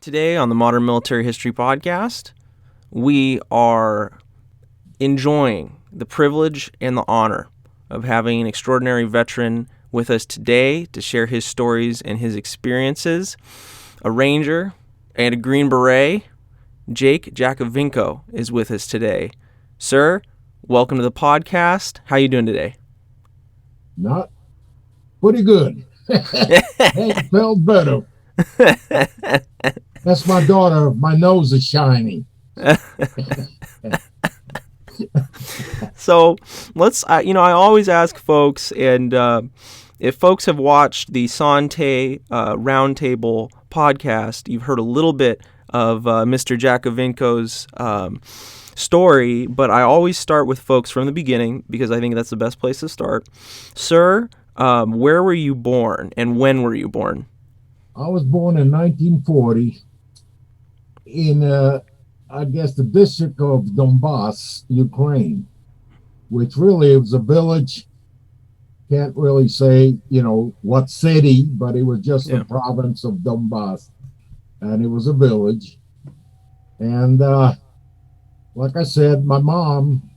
Today on the Modern Military History Podcast, we are enjoying the privilege and the honor of having an extraordinary veteran with us today to share his stories and his experiences. A Ranger and a Green Beret, Jackovenco, is with us today. Sir, welcome to the podcast. How you doing today? Not pretty good. It felt better. That's my daughter. My nose is shiny. So let's, I always ask folks, and if folks have watched the Sante Roundtable podcast, you've heard a little bit of Mr. Jackovenco's story, but I always start with folks from the beginning because I think that's the best place to start. Sir, where were you born and when were you born? I was born in 1940 in, I guess, the district of Donbass, Ukraine, which really was a village. Can't really say, what city, but it was just the province of Donbass, and it was a village. And like I said, my mom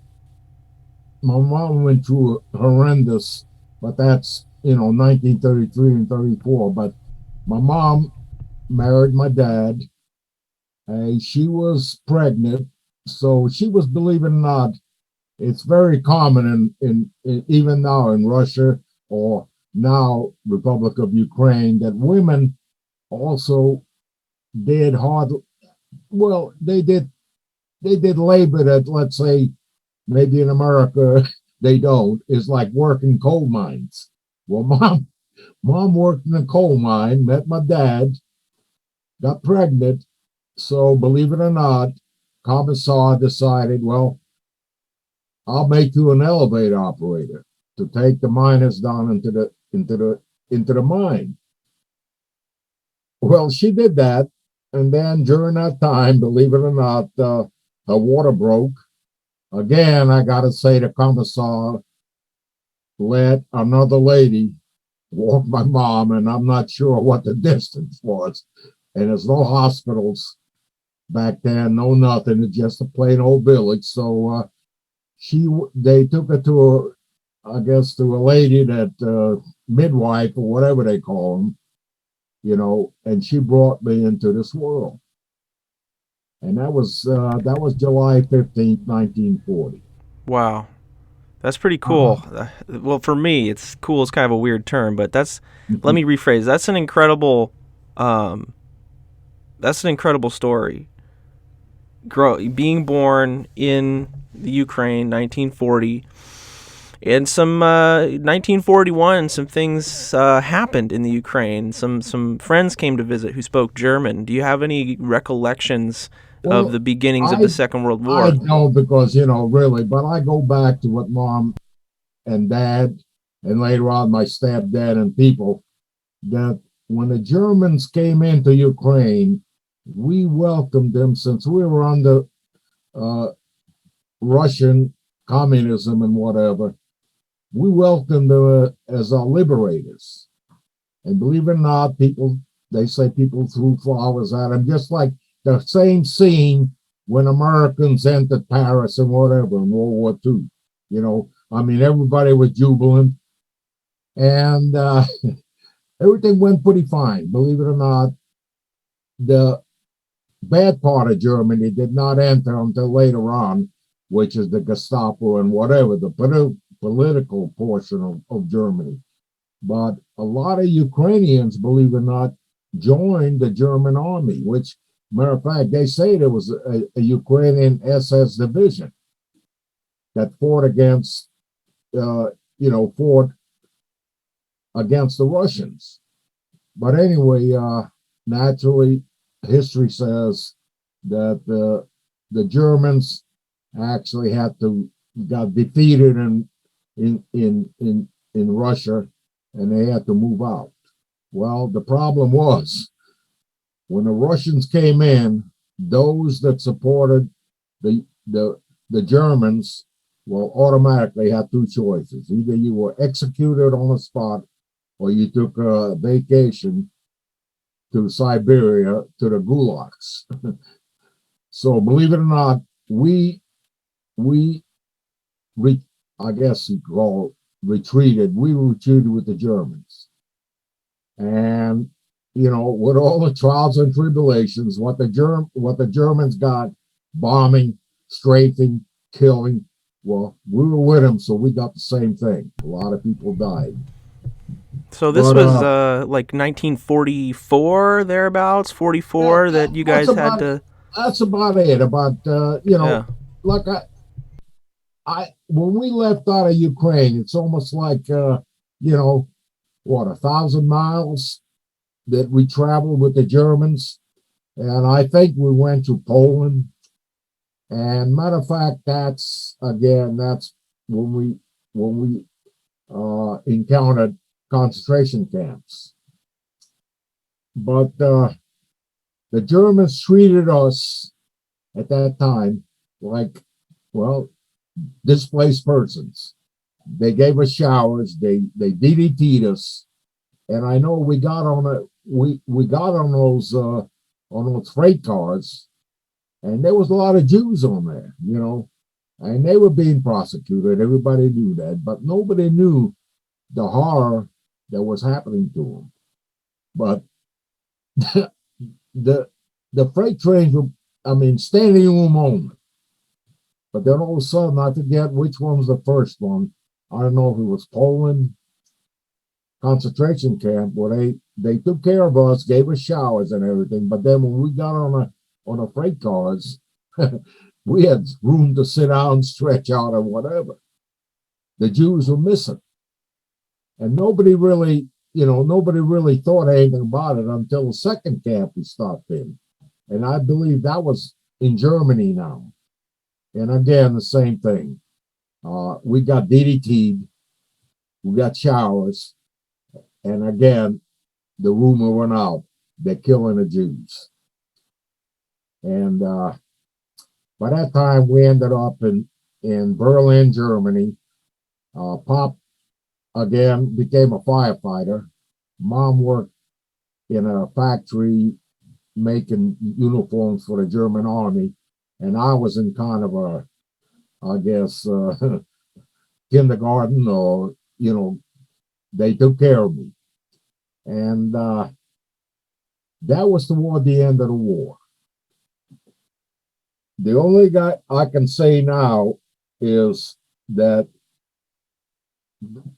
went through horrendous, but that's 1933 and 34. But my mom married my dad. She was pregnant, so she was, believe it or not, it's very common in even now in Russia or now Republic of Ukraine that women also did hard. Well, they did labor that, let's say, maybe in America they don't. It's like working coal mines. Well, mom worked in a coal mine, met my dad, got pregnant. So believe it or not, Commissar decided, well, I'll make you an elevator operator to take the miners down into the mine. Well, she did that, and then during that time, believe it or not, her water broke. Again, I gotta say, the Commissar let another lady walk my mom, and I'm not sure what the distance was. And there's no hospitals back then, no nothing. It's just a plain old village. So they took her to I guess to a lady that midwife or whatever they call them, and she brought me into this world. And that was July 15th, 1940. Wow. That's pretty cool. Well, for me, it's cool. It's kind of a weird term, but let me rephrase. That's an incredible story. Being born in the Ukraine, 1940, and some 1941, some things happened in the Ukraine. Some friends came to visit who spoke German. Do you have any recollections of the beginnings of the Second World War? I don't, because really, but I go back to what mom and dad, and later on my stepdad and people, that when the Germans came into Ukraine, we welcomed them since we were under Russian communism and whatever. We welcomed them as our liberators. And believe it or not, they say people threw flowers at them, just like the same scene when Americans entered Paris and whatever in World War II. Everybody was jubilant, and everything went pretty fine. Believe it or not, the bad part of Germany did not enter until later on, which is the Gestapo and whatever, the political portion of Germany. But a lot of Ukrainians, believe it or not, joined the German army, which, matter of fact, they say there was a Ukrainian SS division that fought against the Russians. But anyway, naturally, history says that the Germans actually got defeated in Russia, and they had to move out. Well, the problem was when the Russians came in, those that supported the Germans automatically had two choices. Either you were executed on the spot or you took a vacation to Siberia to the gulags. So believe it or not, we re, I guess you call retreated. We retreated with the Germans, and with all the trials and tribulations, what the Germans got, bombing, strafing, killing. Well, we were with them, so we got the same thing. A lot of people died. So this But was like 1944 thereabouts, 44 that you that's guys had about to. that's about it. About Yeah. like I when we left out of Ukraine, it's almost like you know, what, 1,000 miles that we traveled with the Germans, and I think we went to Poland. And matter of fact, that's when we encountered concentration camps. But the Germans treated us at that time like, well, displaced persons. They gave us showers. They DDT'd us, and I know we got on those freight cars, and there was a lot of Jews on there, and they were being prosecuted. Everybody knew that, but nobody knew the horror that was happening to them. But the the freight trains were, I mean, standing room only. But then all of a sudden, I forget which one was the first one. I don't know if it was Poland concentration camp where they took care of us, gave us showers and everything. But then when we got on a freight cars, we had room to sit down, stretch out, or whatever. The Jews were missing, and nobody really thought anything about it until the second camp we stopped in, and I believe that was in Germany now. And again, the same thing. We got DDT'd, we got showers, and again, the rumor went out they're killing the Jews. And by that time, we ended up in Berlin, Germany. Pop, again, became a firefighter. Mom worked in a factory making uniforms for the German army. And I was in kind of I guess, kindergarten, or, they took care of me. And that was toward the end of the war. The only guy I can say now is that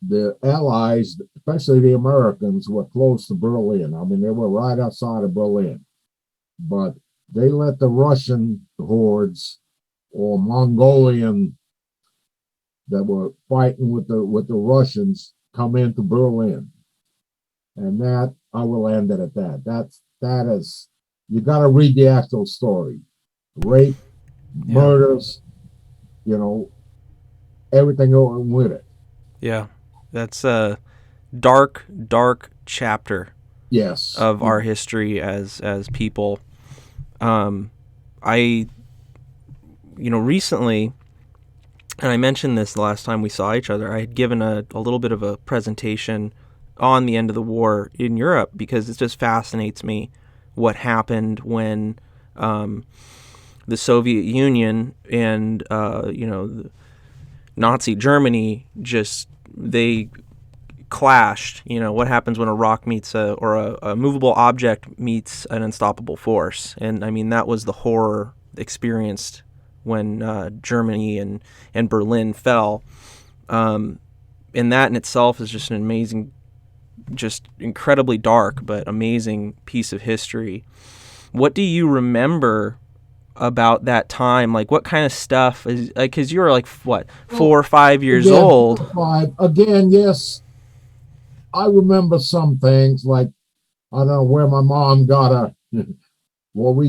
the Allies, especially the Americans, were close to Berlin. I mean, they were right outside of Berlin, but they let the Russian hordes or Mongolian that were fighting with the Russians come into Berlin, and that I will end it at that. That is, you got to read the actual story, rape, murders, everything going with it. Yeah. That's a dark, dark chapter Yes. of our history as people. I recently, and I mentioned this the last time we saw each other, I had given a little bit of a presentation on the end of the war in Europe because it just fascinates me what happened when the Soviet Union and the Nazi Germany they clashed. What happens when a rock meets a movable object meets an unstoppable force, and I mean that was the horror experienced when Germany and Berlin fell. And that in itself is just an amazing, just incredibly dark but amazing piece of history. What do you remember about that time? Like, what kind of stuff is like? Because you were like what, 4 or 5 years old? 5 again. Yes, I remember some things, like I don't know where my mom got a. Well,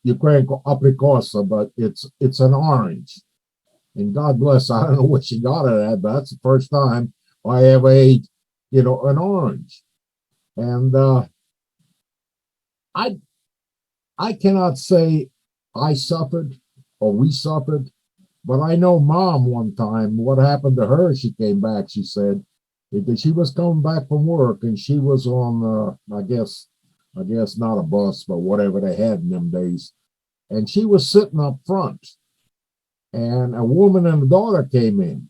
Ukraine call aprikosa, but it's an orange. And God bless, I don't know what she got it at, but that's the first time I ever ate, an orange. And I I cannot say I suffered or we suffered, but I know Mom one time, what happened to her. She came back. She said that she was coming back from work, and she was on, I guess, I guess not a bus, but whatever they had in them days. And she was sitting up front, and a woman and a daughter came in.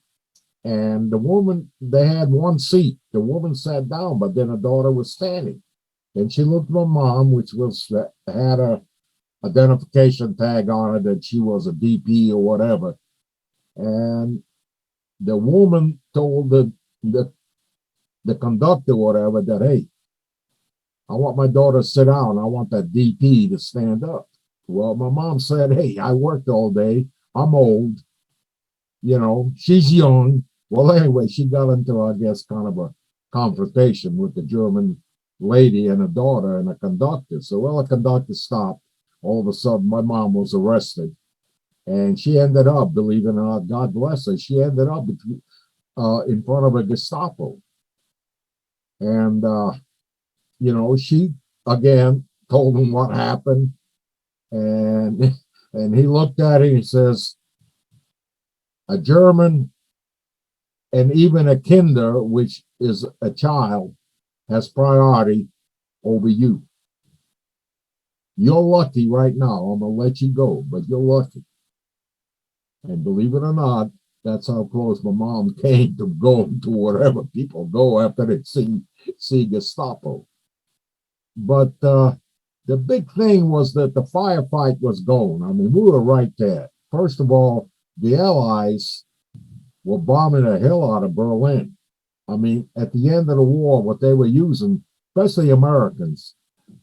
And the woman, they had one seat. The woman sat down, but then the daughter was standing. And she looked at my mom, which was had a identification tag on it that she was a DP or whatever. And the woman told the conductor or whatever that, hey, I want my daughter to sit down. I want that DP to stand up. Well, my mom said, hey, I worked all day. I'm old. She's young. Well, anyway, she got into, I guess, kind of a confrontation with the German lady and a daughter and a conductor. So, well, the conductor stopped. All of a sudden, my mom was arrested. And she ended up, believe it or not, God bless her, she ended up in front of a Gestapo. And, she, again, told him what happened. And, and he looked at her and he says, a German and even a kinder, which is a child, has priority over you. You're lucky right now. I'm going to let you go, but you're lucky. And believe it or not, that's how close my mom came to going to wherever people go after they see Gestapo. But the big thing was that the firefight was going. I mean, we were right there. First of all, the Allies were bombing the hell out of Berlin. I mean, at the end of the war, what they were using, especially Americans,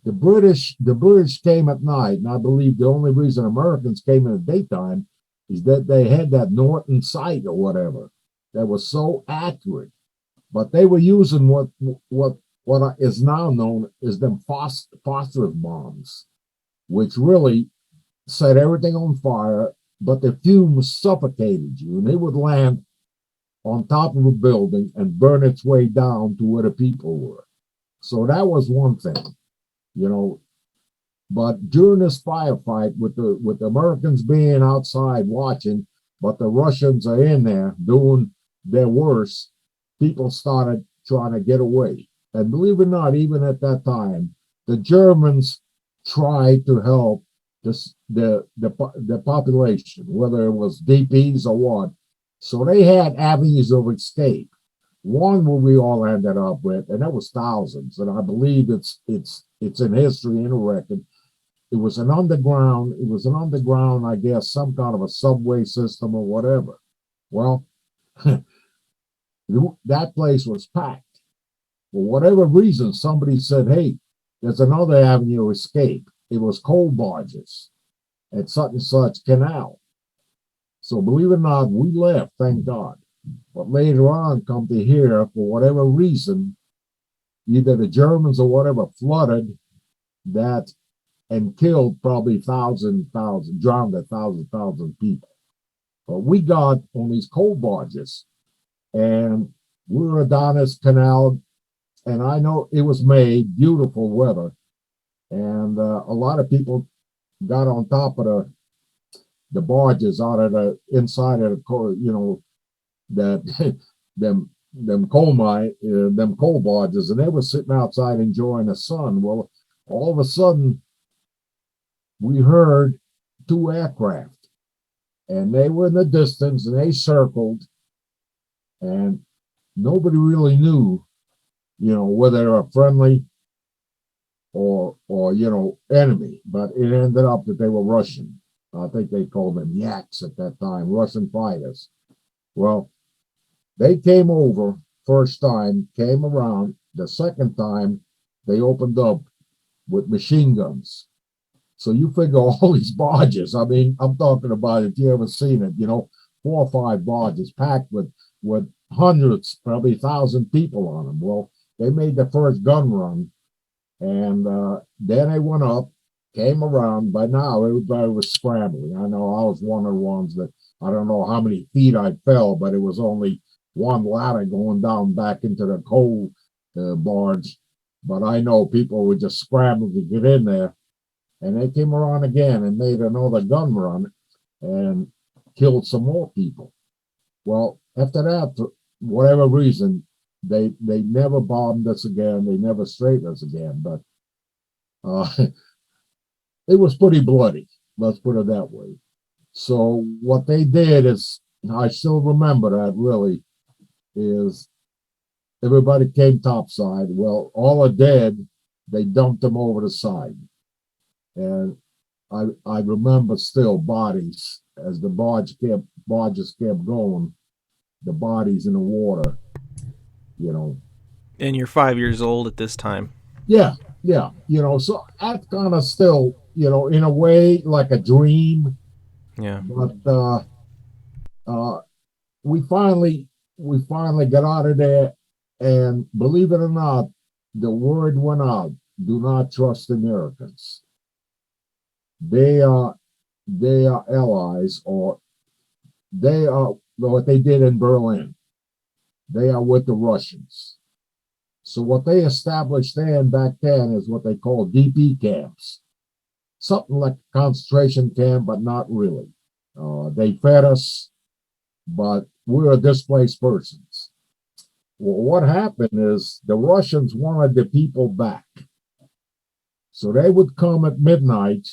the British came at night, and I believe the only reason Americans came in the daytime is that they had that Norton sight or whatever that was so accurate. But they were using what is now known as them phosphorus bombs, which really set everything on fire, but the fumes suffocated you, and they would land on top of a building and burn its way down to where the people were. So that was one thing, you know. But during this firefight, with the Americans being outside watching, but the Russians are in there doing their worst, people started trying to get away. And believe it or not, even at that time, the Germans tried to help the population, whether it was DPs or what. So they had avenues of escape. One where we all ended up with, and that was thousands. And I believe it's in history in a record. It was an underground, I guess, some kind of a subway system or whatever. Well, that place was packed. For whatever reason, somebody said, hey, there's another avenue of escape. It was coal barges at such and such canal. So believe it or not, we left, thank God. But later on, come to hear, for whatever reason, either the Germans or whatever flooded that and killed probably drowned 1,000 people. But we got on these coal barges, and we were down this canal, and I know it was May, beautiful weather, and a lot of people got on top of the barges out of the inside of the coal, that them coal barges, and they were sitting outside enjoying the sun. Well, all of a sudden, we heard two aircraft, and they were in the distance, and they circled, and nobody really knew, whether they were friendly or enemy. But it ended up that they were Russian. I think they called them Yaks at that time, Russian fighters. Well, they came over first time, came around. The second time, they opened up with machine guns. So you figure all these barges. I mean, I'm talking about, if you ever seen it, 4 or 5 barges packed with hundreds, probably 1,000 people on them. Well, they made the first gun run, and then they went up, came around. By now, everybody was scrambling. I know I was one of the ones that, I don't know how many feet I fell, but it was only one ladder going down back into the coal barge. But I know people were just scrambling to get in there. And they came around again and made another gun run and killed some more people. Well, after that, for whatever reason, they never bombed us again. They never strafed us again. But Uh, it was pretty bloody. Let's put it that way. So what they did is, I still remember that really, is everybody came topside. Well, all are dead. They dumped them over the side. And I remember still bodies as the barges kept going, the bodies in the water, you know. And you're 5 years old at this time. Yeah, yeah, so that kind of still, in a way like a dream, Yeah. but uh we finally got out of there, and believe it or not, the word went out, do not trust Americans. They are allies, or they are what they did in Berlin. They are with the Russians. So what they established then back then is what they call DP camps, something like a concentration camp, but not really. They fed us, but we were displaced persons. Well, what happened is the Russians wanted the people back. So they would come at midnight,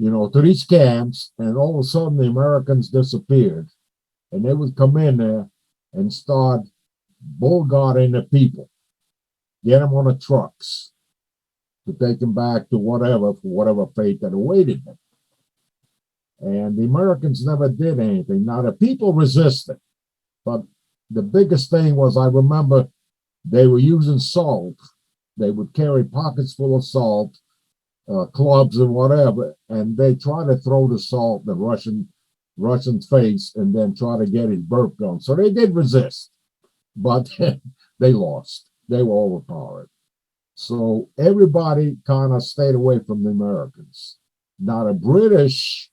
to these camps, and all of a sudden the Americans disappeared. And they would come in there and start bullguarding the people, get them on the trucks to take them back to whatever, for whatever fate that awaited them. And the Americans never did anything. Now, the people resisted, but the biggest thing was, I remember they were using salt. They would carry pockets full of salt, clubs and whatever, and they try to throw the salt in the Russian's face and then try to get his burp going. So they did resist, but they lost. They were overpowered. So everybody kind of stayed away from the Americans. Now the British,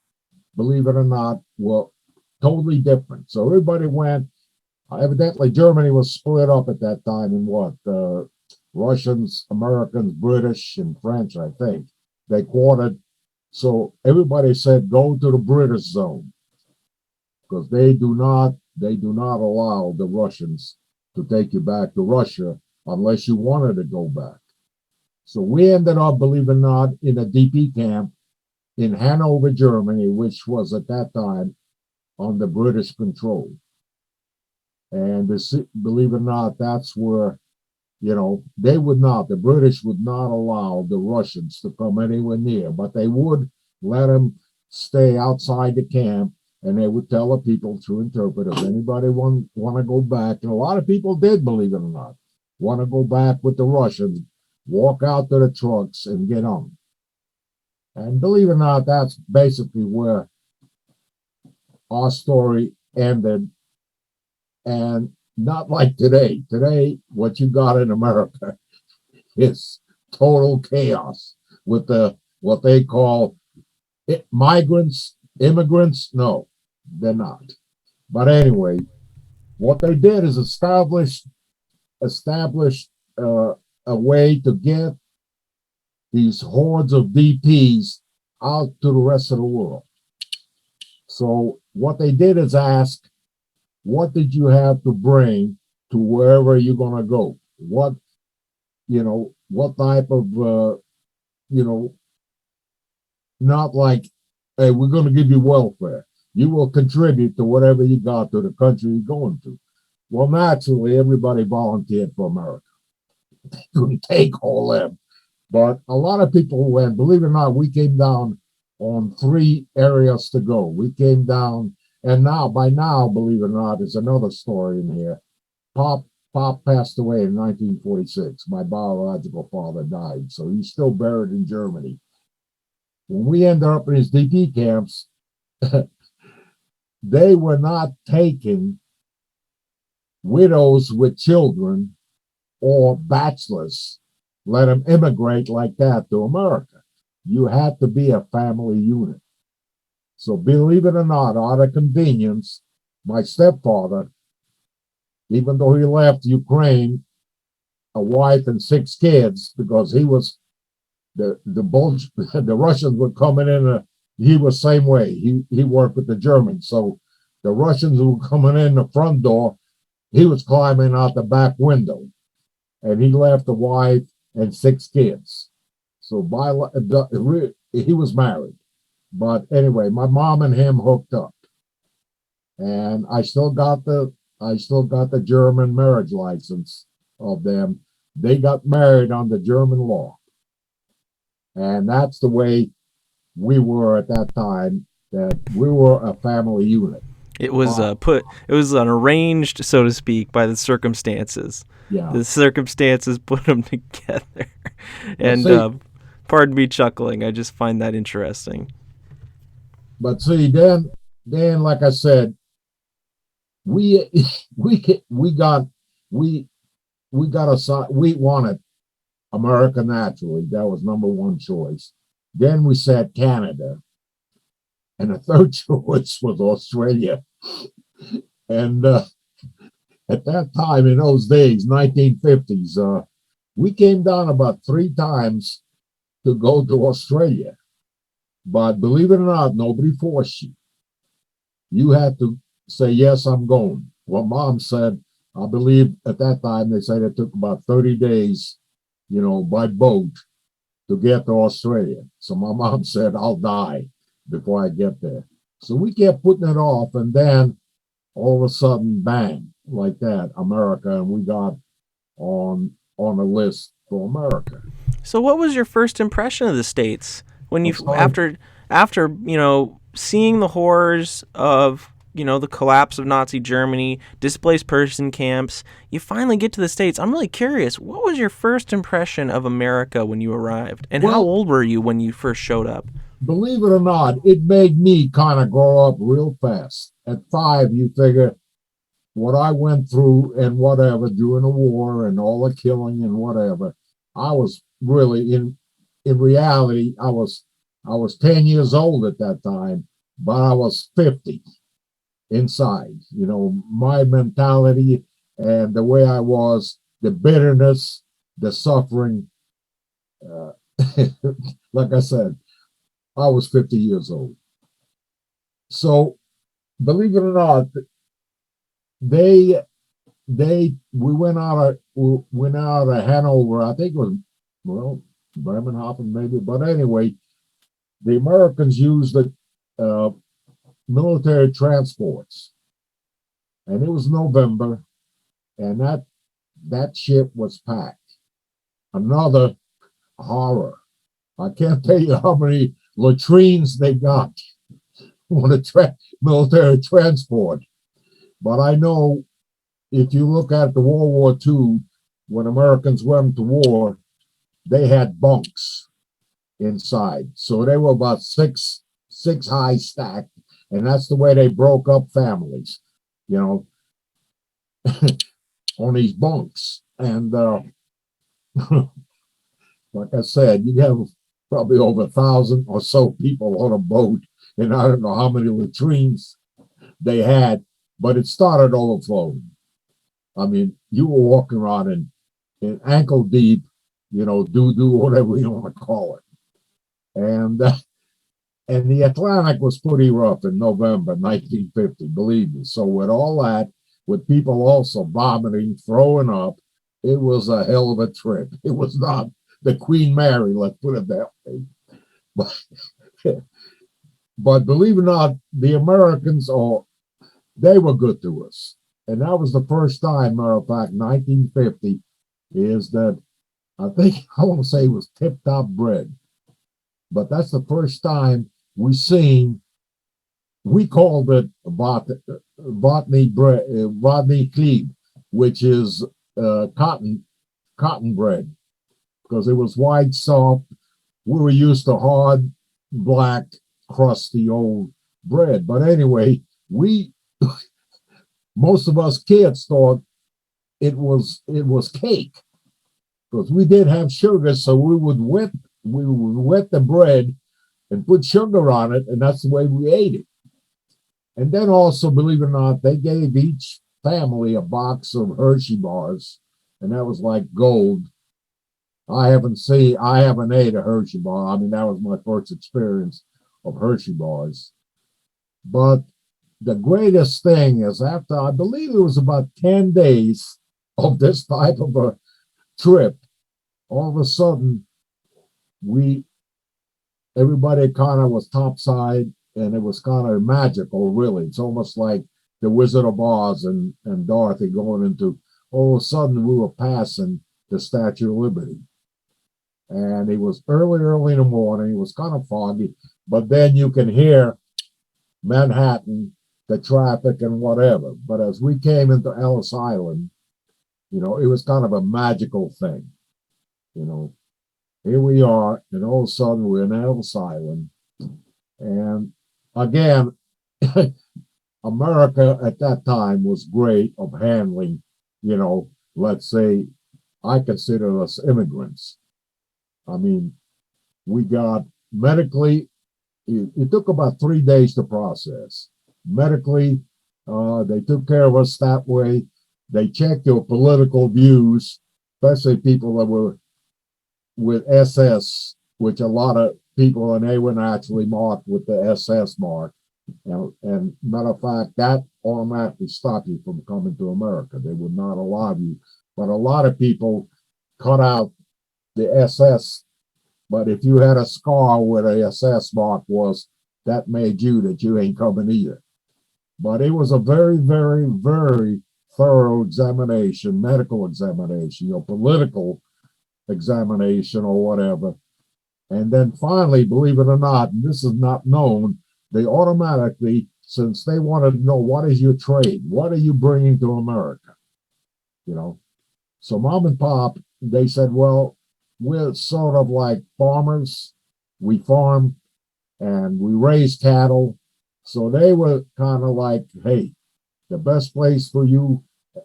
believe it or not, were totally different. So everybody went. Evidently, Germany was split up at that time in what? Russians, Americans, British, and French, I think. They quartered. So everybody said, go to the British zone, because they do not allow the Russians to take you back to Russia unless you wanted to go back. So we ended up, believe it or not, in a DP camp in Hanover, Germany, which was at that time under British control. And believe it or not, that's where, the British would not allow the Russians to come anywhere near, but they would let them stay outside the camp, and they would tell the people through interpreters, anybody want to go back. And a lot of people did, believe it or not, want to go back with the Russians, walk out to the trucks and get on. And believe it or not, that's basically where our story ended. And not like today. Today, what you got in America is total chaos with what they call migrants, immigrants. No, they're not. But anyway, what they did is establish a way to get these hordes of DPs out to the rest of the world. So what they did is ask, what did you have to bring to wherever you're going to go? What type of, not like, hey, we're going to give you welfare. You will contribute to whatever you got to the country you're going to. Well, naturally, everybody volunteered for America. They couldn't take all them. But a lot of people went. Believe it or not, we came down on 3 areas to go. We came down, and by now, believe it or not, there's another story in here. Pop passed away in 1946. My biological father died, so he's still buried in Germany. When we ended up in his DP camps, they were not taking widows with children or bachelors, let them immigrate like that to America. You had to be a family unit. So believe it or not, out of convenience, my stepfather, even though he left Ukraine, a wife and 6 kids, because he was the Russians were coming in. He was same way. He worked with the Germans, so the Russians were coming in the front door. He was climbing out the back window, and he left a wife and 6 kids. So he was married. But anyway, my mom and him hooked up, and I still got the German marriage license of them. They got married under German law, and that's the way we were at that time. That we were a family unit. It was Wow. it was arranged, so to speak, by the circumstances. Yeah. The circumstances put them together. But And see, pardon me chuckling. I just find that interesting. then, like I said, we we got we we got we wanted America naturally. That was number one choice. Then we said Canada, and the third choice was Australia. And at that time, in those days, 1950s, we came down about 3 times to go to Australia. But believe it or not, nobody forced you. You had to say, yes, I'm going. Well, mom said, I believe at that time, they said it took about 30 days, by boat to get to Australia. So my mom said, I'll die before I get there. So we kept putting it off. And then all of a sudden, bang, like that, America, and we got on a list for America. So, what was your first impression of the states when you I'm sorry. after seeing the horrors of the collapse of Nazi Germany, displaced person camps? You finally get to the states. I'm really curious. What was your first impression of America when you arrived, and how Well, old were you when you first showed up? believe it or not, it made me kind of grow up real fast. At 5, you figure what I went through and whatever during the war and all the killing and whatever. I was really in reality, I was 10 years old at that time, but I was 50 inside. My mentality and the way I was, the bitterness, the suffering. Uh, like I said, I was 50 years old. So believe it or not, they we went out of Hanover. I think it was, well, Bremenhaven maybe, but anyway, the Americans used the uh, military transports, and it was November, and that ship was packed. Another horror. I can't tell you how many latrines they got on a military transport, but I know if you look at the World War II, when Americans went to war, they had bunks inside. So they were about six high stacked, and that's the way they broke up families, you know, on these bunks. And like I said, you have probably over 1,000 or so people on a boat, and I don't know how many latrines they had, but it started overflowing. I mean, you were walking around in ankle deep, doo doo, whatever you want to call it. And the Atlantic was pretty rough in November 1950, believe me. So with all that, with people also vomiting, throwing up, it was a hell of a trip. It was not the Queen Mary, let's put it that way. But, but believe it or not, the Americans, they were good to us. And that was the first time, matter of fact, 1950, is that I want to say it was tip top bread. But that's the first time we called it botany bread, botany cleve, which is cotton bread, because it was white, soft. We were used to hard, black, crusty old bread. But anyway, we most of us kids thought it was cake, because we did have sugar, so we would wet the bread and put sugar on it, and that's the way we ate it. And then also, believe it or not, they gave each family a box of Hershey bars, and that was like gold. I haven't ate a Hershey bar. I mean, that was my first experience of Hershey bars. But the greatest thing is, after I believe it was about 10 days of this type of a trip, all of a sudden we everybody kind of was topside, and it was kind of magical, really. It's almost like the Wizard of Oz and Dorothy going into, all of a sudden we were passing the Statue of Liberty. And it was early in the morning. It was kind of foggy, but then you can hear Manhattan, the traffic and whatever. But as we came into Ellis Island, it was kind of a magical thing. Here we are, and all of a sudden we're in Ellis Island. And again, America at that time was great of handling, let's say, I consider us immigrants. I mean, we got medically, it took about 3 days to process. Medically, they took care of us that way. They checked your political views, especially people that were with SS, which a lot of people, and they were actually marked with the SS mark. And matter of fact, that automatically stopped you from coming to America. They would not allow you. But a lot of people cut out the SS. But if you had a scar where the SS mark was, that made you that you ain't coming either. But it was a very, very, very thorough examination, medical examination, political examination or whatever. And then finally, believe it or not, and this is not known, they automatically, since they wanted to know what is your trade, what are you bringing to America? So mom and pop, they said, well, we're sort of like farmers. We farm and we raise cattle. So they were kind of like, hey, the best place for you.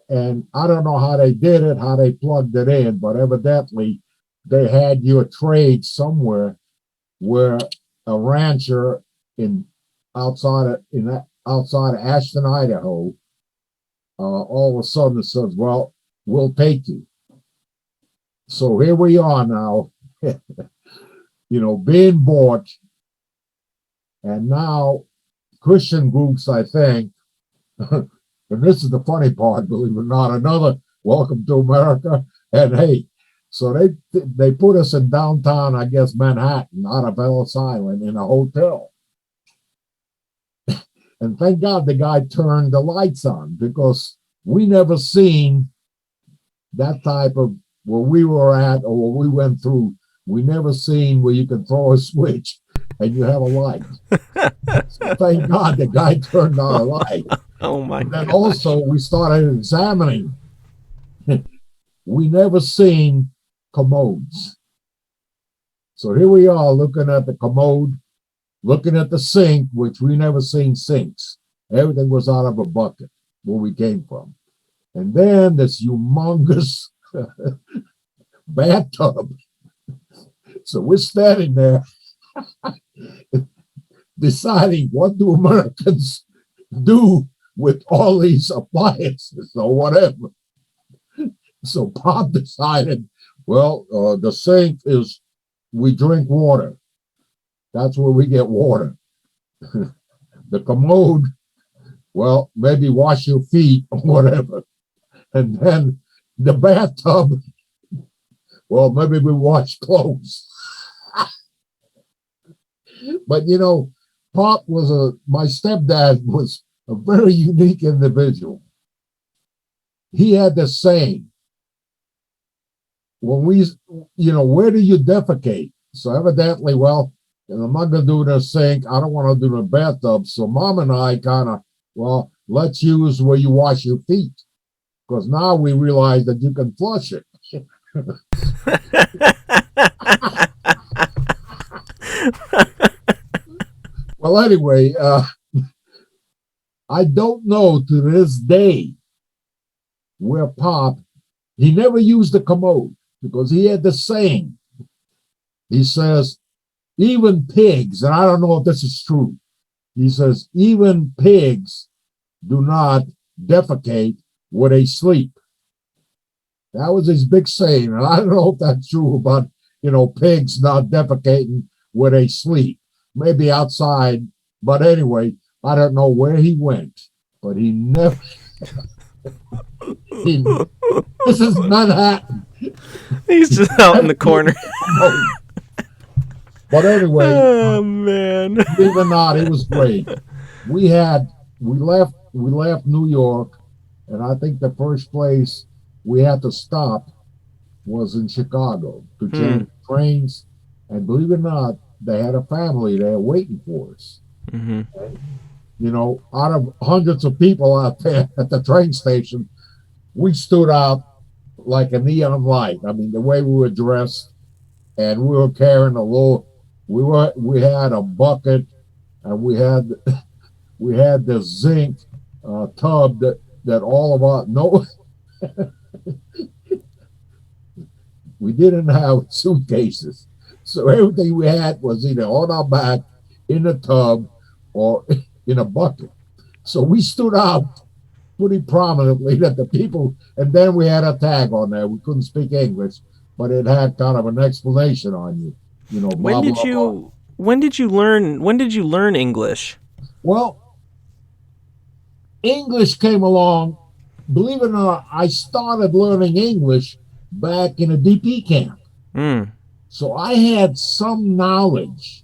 And I don't know how they did it, how they plugged it in, but evidently they had your trade somewhere where a rancher outside of Ashton, Idaho, all of a sudden says, well, we'll take you. So here we are now, being bought. And now Christian groups, I think, and this is the funny part, believe it or not, another welcome to America. And hey, so they put us in downtown, I guess, Manhattan, out of Ellis Island in a hotel. And thank God the guy turned the lights on, because we never seen that type of, where we were at or where we went through, we never seen where you can throw a switch and you have a light. So thank God the guy turned on a light. Oh my! And then also we started examining. We never seen commodes. So here we are looking at the commode, looking at the sink, which we never seen sinks. Everything was out of a bucket where we came from. And then this humongous bathtub. So we're standing there deciding, what do Americans do with all these appliances or whatever? So Pop decided, well, the sink is, we drink water. That's where we get water. The commode, well, maybe wash your feet or whatever. And then the bathtub, well, maybe we wash clothes. But Pop my stepdad was a very unique individual. He had this saying, when we, where do you defecate? So evidently, well, I'm not going to do it in a sink. I don't want to do it in a bathtub. So Mom and I kind of, well, let's use where you wash your feet. Because now we realize that you can flush it. Well, anyway, I don't know to this day where Pop, he never used the commode, because he had the saying. He says, even pigs, and I don't know if this is true, he says, even pigs do not defecate where they sleep. That was his big saying, and I don't know if that's true about, pigs not defecating where they sleep. Maybe outside, but anyway, I don't know where he went, but he never. This is Manhattan. He's just out in the corner. But anyway, Oh man. believe it or not, it was great. We had we left New York, and I think the first place we had to stop was in Chicago to Hmm. change trains. And believe it or not, they had a family there waiting for us. Mm-hmm. Out of hundreds of people out there at the train station, we stood out like a neon light. I mean, the way we were dressed, and we were carrying a little. We had a bucket, and we had the zinc tub that all of us. No, we didn't have suitcases, so everything we had was either on our back, in the tub, or in a bucket. So we stood out pretty prominently that the people, and then we had a tag on there. We couldn't speak English, but it had kind of an explanation on you, When blah did blah blah. you when did you learn English? Well, English came along. Believe it or not, I started learning English back in a DP camp. Hmm. So I had some knowledge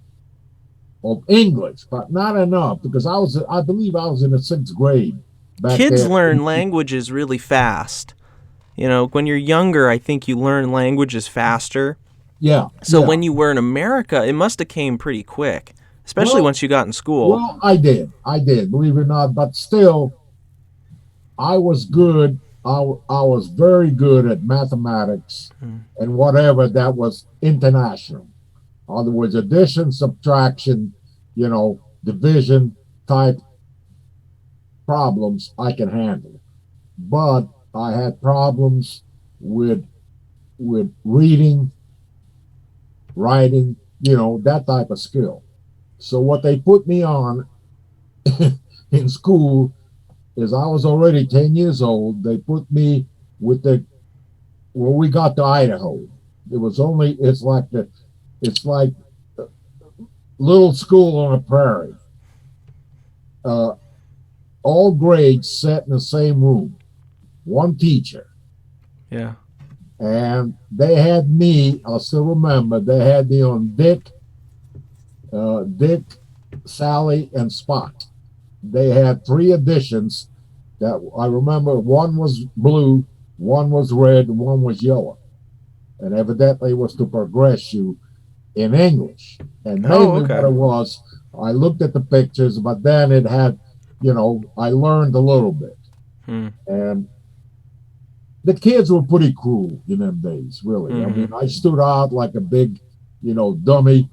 of English, but not enough because I believe I was in the sixth grade back Kids there. learn languages really fast. When you're younger, I think you learn languages faster. Yeah, So yeah. when you were in America, it must have came pretty quick, especially Well, once you got in school. well, I did, believe it or not, but still, I was good. I was very good at mathematics Hmm. and whatever that was international. In other words, addition, subtraction, division type problems I can handle. But I had problems with reading, writing, that type of skill. So what they put me on in school is I was already 10 years old. They put me with when we got to Idaho. It's like little school on a prairie. Uh, all grades sat in the same room, one teacher. Yeah. And they had me, I still remember, they had me on Dick, Sally, and Spot. They had three editions that I remember. One was blue, one was red, and one was yellow. And evidently it was to progress you in English. And Oh, mainly what okay. it was, I looked at the pictures, but then it had, I learned a little bit. Hmm. And the kids were pretty cruel in them days, really. I Mm-hmm. mean, I stood out like a big, dummy,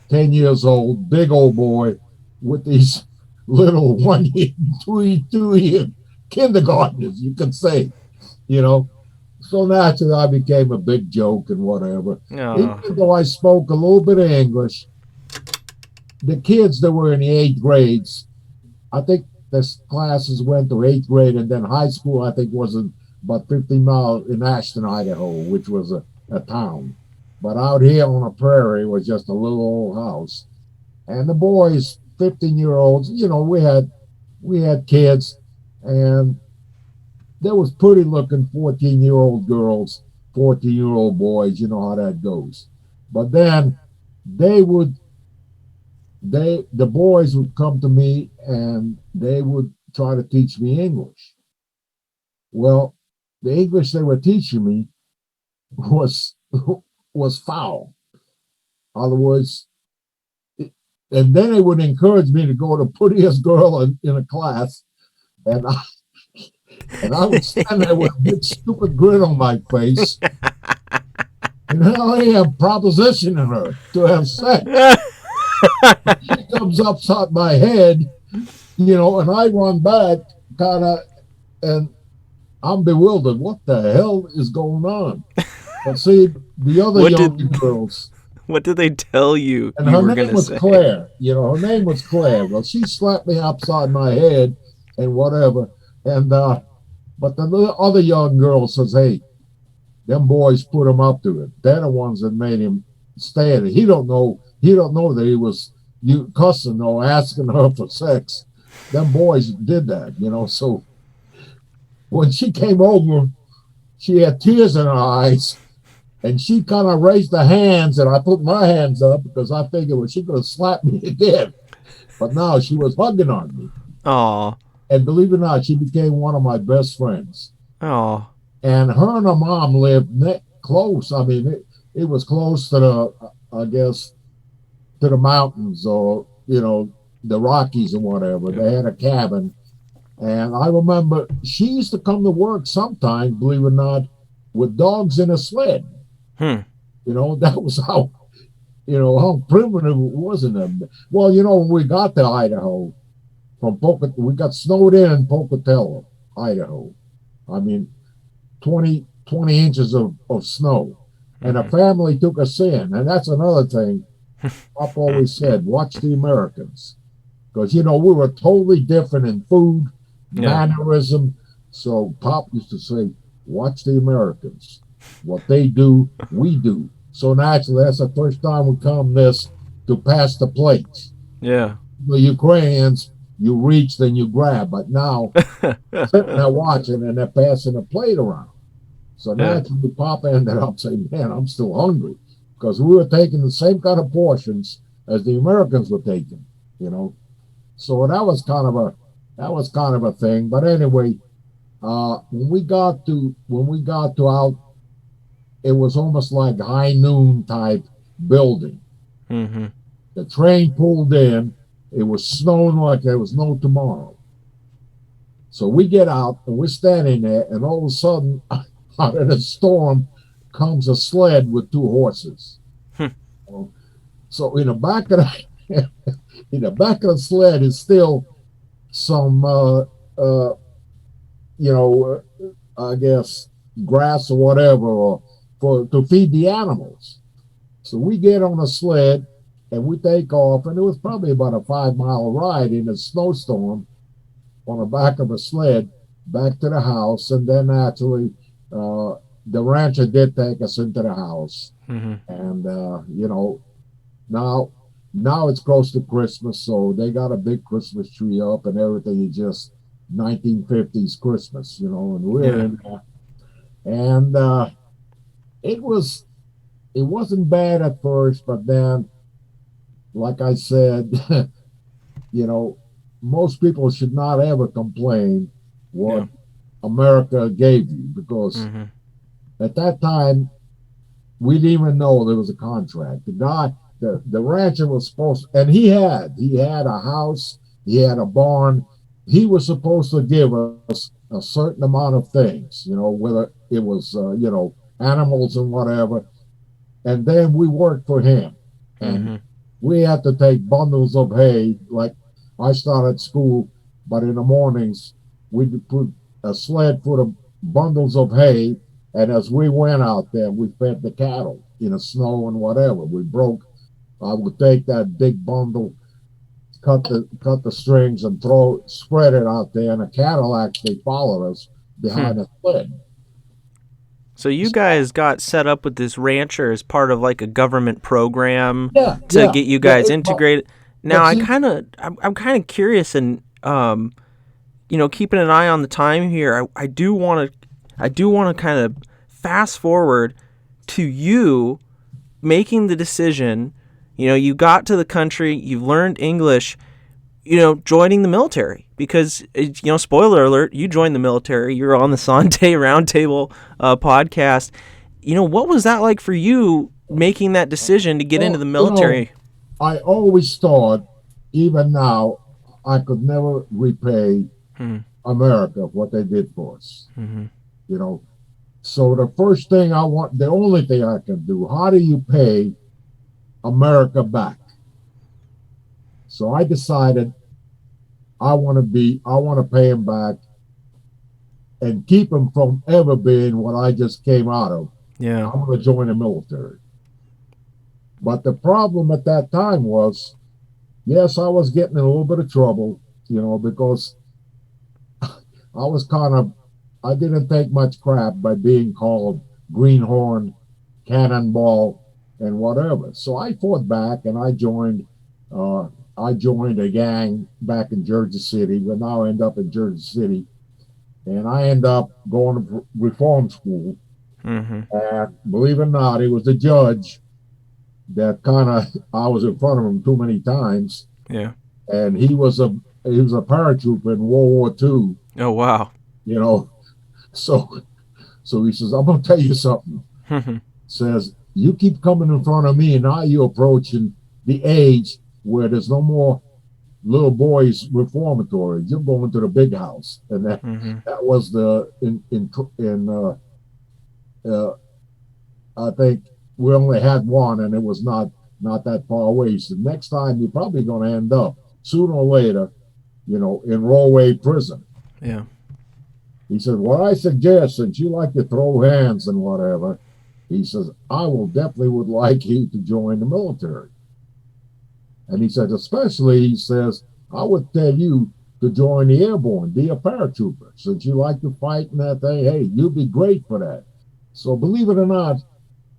10 years old, big old boy with these little 1 year, 2 year kindergartners, you could say, you know. So naturally, I became a big joke and whatever. Even Oh. though I spoke a little bit of English, the kids that were in the eighth grades, I think the classes went to eighth grade, and then high school, I think, was about 15 miles in Ashton, Idaho, which was a town. But out here on the prairie was just a little old house. And the boys, 15-year-olds, we had kids, and there was pretty looking 14-year-old girls, 14-year-old boys, you know how that goes. But then they would the boys would come to me and they would try to teach me English. Well, the English they were teaching me was was foul. In other words, and then they would encourage me to go to prettiest girl in a class, and I would stand there with a big stupid grin on my face, and I only have propositioning her to have sex. She comes upside my head, and I run back, kind of, and I'm bewildered. What the hell is going on? But see, the other what young did girls, what did they tell you and you her were name gonna was say? Claire. Her name was Claire. Well, she slapped me upside my head and whatever. And but the other young girl says, "Hey, them boys put him up to it. They're the ones that made him stay at it. He don't know. He don't know that he was you cussing or asking her for sex. Them boys did that. So when she came over, she had tears in her eyes, And she kind of raised her hands, and I put my hands up because I figured, well, she could have slapped me again. But now she was hugging on me. Oh. And believe it or not, she became one of my best friends. Oh. And her and her mom lived close. I mean, it was close to I guess, to the mountains or, the Rockies or whatever. Yeah. They had a cabin. And I remember she used to come to work sometimes, believe it or not, with dogs in a sled. Hmm. That was how primitive it was in them. Well, when we got to Idaho we got snowed in Pocatello, Idaho. I mean, 20 inches of snow. And a Mm-hmm. family took us in. And that's another thing Pop always said, watch the Americans. Because, we were totally different in food, Yeah. mannerism. So Pop used to say, watch the Americans. What they do, we do. So naturally, that's the first time we come this to pass the plates. Yeah. The Ukrainians, you reach, then you grab. But now, sitting there watching and they're passing the plate around. So Yeah. naturally, Papa ended up saying, man, I'm still hungry. Because we were taking the same kind of portions as the Americans were taking, you know. So that was kind of a thing. But anyway, when we got to out, it was almost like high noon type building. Mm-hmm. The train pulled in. It was snowing like there was no tomorrow. So we get out and we're standing there, and all of a sudden, out of the storm comes a sled with two horses. So in the back of the in the back of the sled is still some, uh, I guess grass or whatever, or for to feed the animals. So we get on a sled and we take off, and it was probably about a 5 mile ride in a snowstorm on the back of a sled back to the house, and then actually the rancher did take us into the house, Mm-hmm. and now now it's close to Christmas, so they got a big Christmas tree up, and everything is just 1950s Christmas, and we're Yeah. in there, and it was it wasn't bad at first, but then, like I said, you know, most people should not ever complain what Yeah. America gave you because Mm-hmm. at that time we didn't even know there was a contract. The guy, the rancher was supposed, and he had a house, he had a barn. He was supposed to give us a certain amount of things, whether it was animals and whatever. And then we worked for him, and Mm-hmm. we had to take bundles of hay. Like I started school, but in the mornings we'd put a sled full of bundles of hay, and as we went out there, we fed the cattle in the snow and whatever. I would take that big bundle, cut the strings, and spread it out there, and the cattle actually followed us Hmm. behind the sled. So you guys got set up with this rancher as part of like a government program Yeah, to yeah, get you yeah. guys integrated. Now But see, I'm kind of curious, and keeping an eye on the time here. I do want to kind of fast forward to you making the decision. You got to the country, you've learned English, joining the military because, spoiler alert, you joined the military. You're on the Sante Roundtable podcast. What was that like for you making that decision to get into well, the military? I always thought, even now, I could never repay Hmm. America for what they did for us. Mm-hmm. You know, so the only thing I can do, how do you pay America back? So I decided I want to pay him back and keep him from ever being what I just came out of. Yeah. I'm going to join the military. But the problem at that time was, yes, I was getting in a little bit of trouble, because I didn't take much crap by being called greenhorn, cannonball, and whatever. So I fought back, and uh, I joined a gang back in Jersey City. We now end up in Jersey City, and I end up going to reform school. Mm-hmm. And believe it or not, it was the judge that kind of I was in front of him too many times, Yeah. and he was a paratrooper in World War II. Oh wow. You know, so he says, "I'm gonna tell you something." Mm-hmm. Says, "You keep coming in front of me, and now you're approaching the age where there's no more little boys reformatory. You're going to the big house." And Mm-hmm. that was the in uh, I think we only had one, and it was not that far away. So next time you're probably going to end up sooner or later, in Rollway prison. Yeah. He said, "What I suggest, since you like to throw hands and whatever," he says, "I will definitely would like you to join the military." And he said, especially, he says, "I would tell you to join the Airborne, be a paratrooper. Since you like to fight and that thing, hey, you'd be great for that." So believe it or not,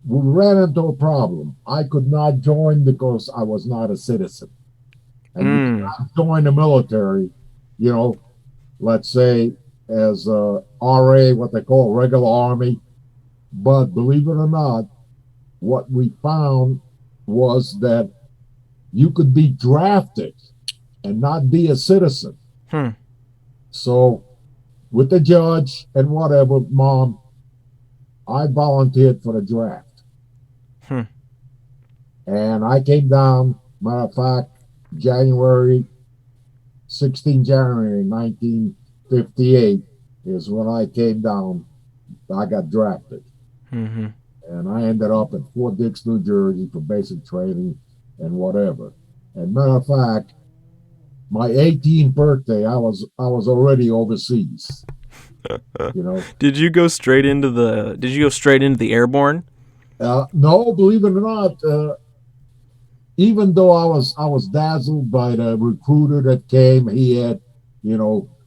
we ran into a problem. I could not join because I was not a citizen. And you Mm. cannot join the military, you know, let's say as a RA, what they call regular army. But believe it or not, what we found was that you could be drafted and not be a citizen. Hmm. So with the judge and whatever, Mom, I volunteered for the draft. Hmm. And I came down, matter of fact, January January 1958 is when I came down. I got drafted. Mm-hmm. And I ended up at Fort Dix, New Jersey for basic training and whatever. And matter of fact, my 18th birthday, I was already overseas. You know, Did you go straight into the Airborne? no, believe it or not, even though I was dazzled by the recruiter that came, he had,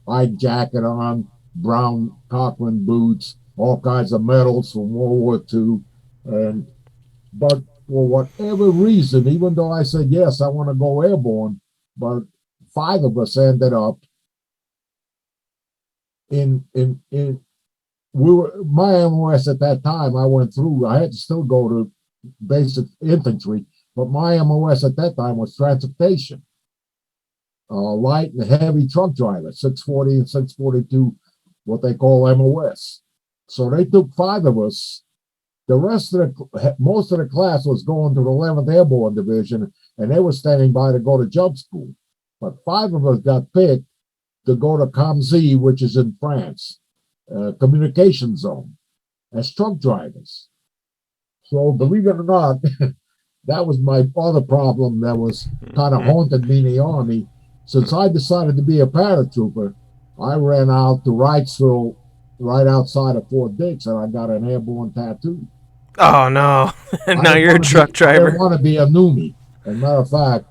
white jacket on, brown Cochrane boots, all kinds of medals from World War II, and but for whatever reason, even though I said yes, I want to go airborne, but five of us ended up in we were my MOS at that time. I went through. I had to still go to basic infantry, but my MOS at that time was transportation, light and heavy truck driver, 640 and 642, what they call MOS. So they took five of us. The rest of most of the class was going to the 11th Airborne Division, and they were standing by to go to jump school. But five of us got picked to go to COMZ, which is in France, communication zone, as truck drivers. So believe it or not, that was my other problem that was kind of haunted me in the Army. Since I decided to be a paratrooper, I ran out to Wrightsville, right outside of Fort Dix, and I got an airborne tattoo. Oh no! And I now didn't you're a want to be. truck I didn't driver. want to be a newbie. As a matter of fact,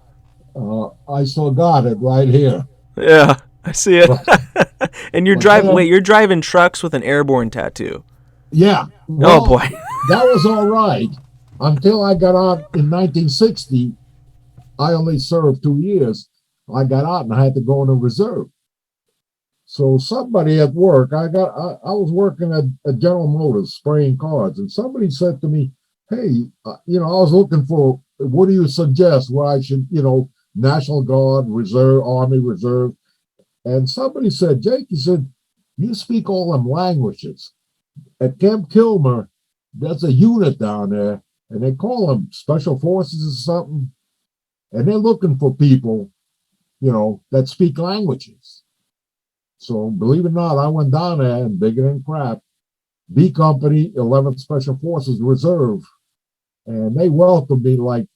I still got it right here. Yeah, I see it. But, And you're but driving. Wait, then, you're driving trucks with an Airborne tattoo. yeah, Oh well, boy. that was all right until I got out in 1960. I only served 2 years. I got out and I had to go in the reserve. So somebody at work, I was working at General Motors spraying cars, and somebody said to me, "Hey, I was looking for what do you suggest? Where I should, National Guard, Reserve, Army Reserve?" And somebody said, "Jake," he said, "you speak all them languages. At Camp Kilmer, there's a unit down there, and they call them Special Forces or something, and they're looking for people, that speak languages." So believe it or not, I went down there and bigger than crap. B Company, 11th Special Forces Reserve, and they welcomed me like,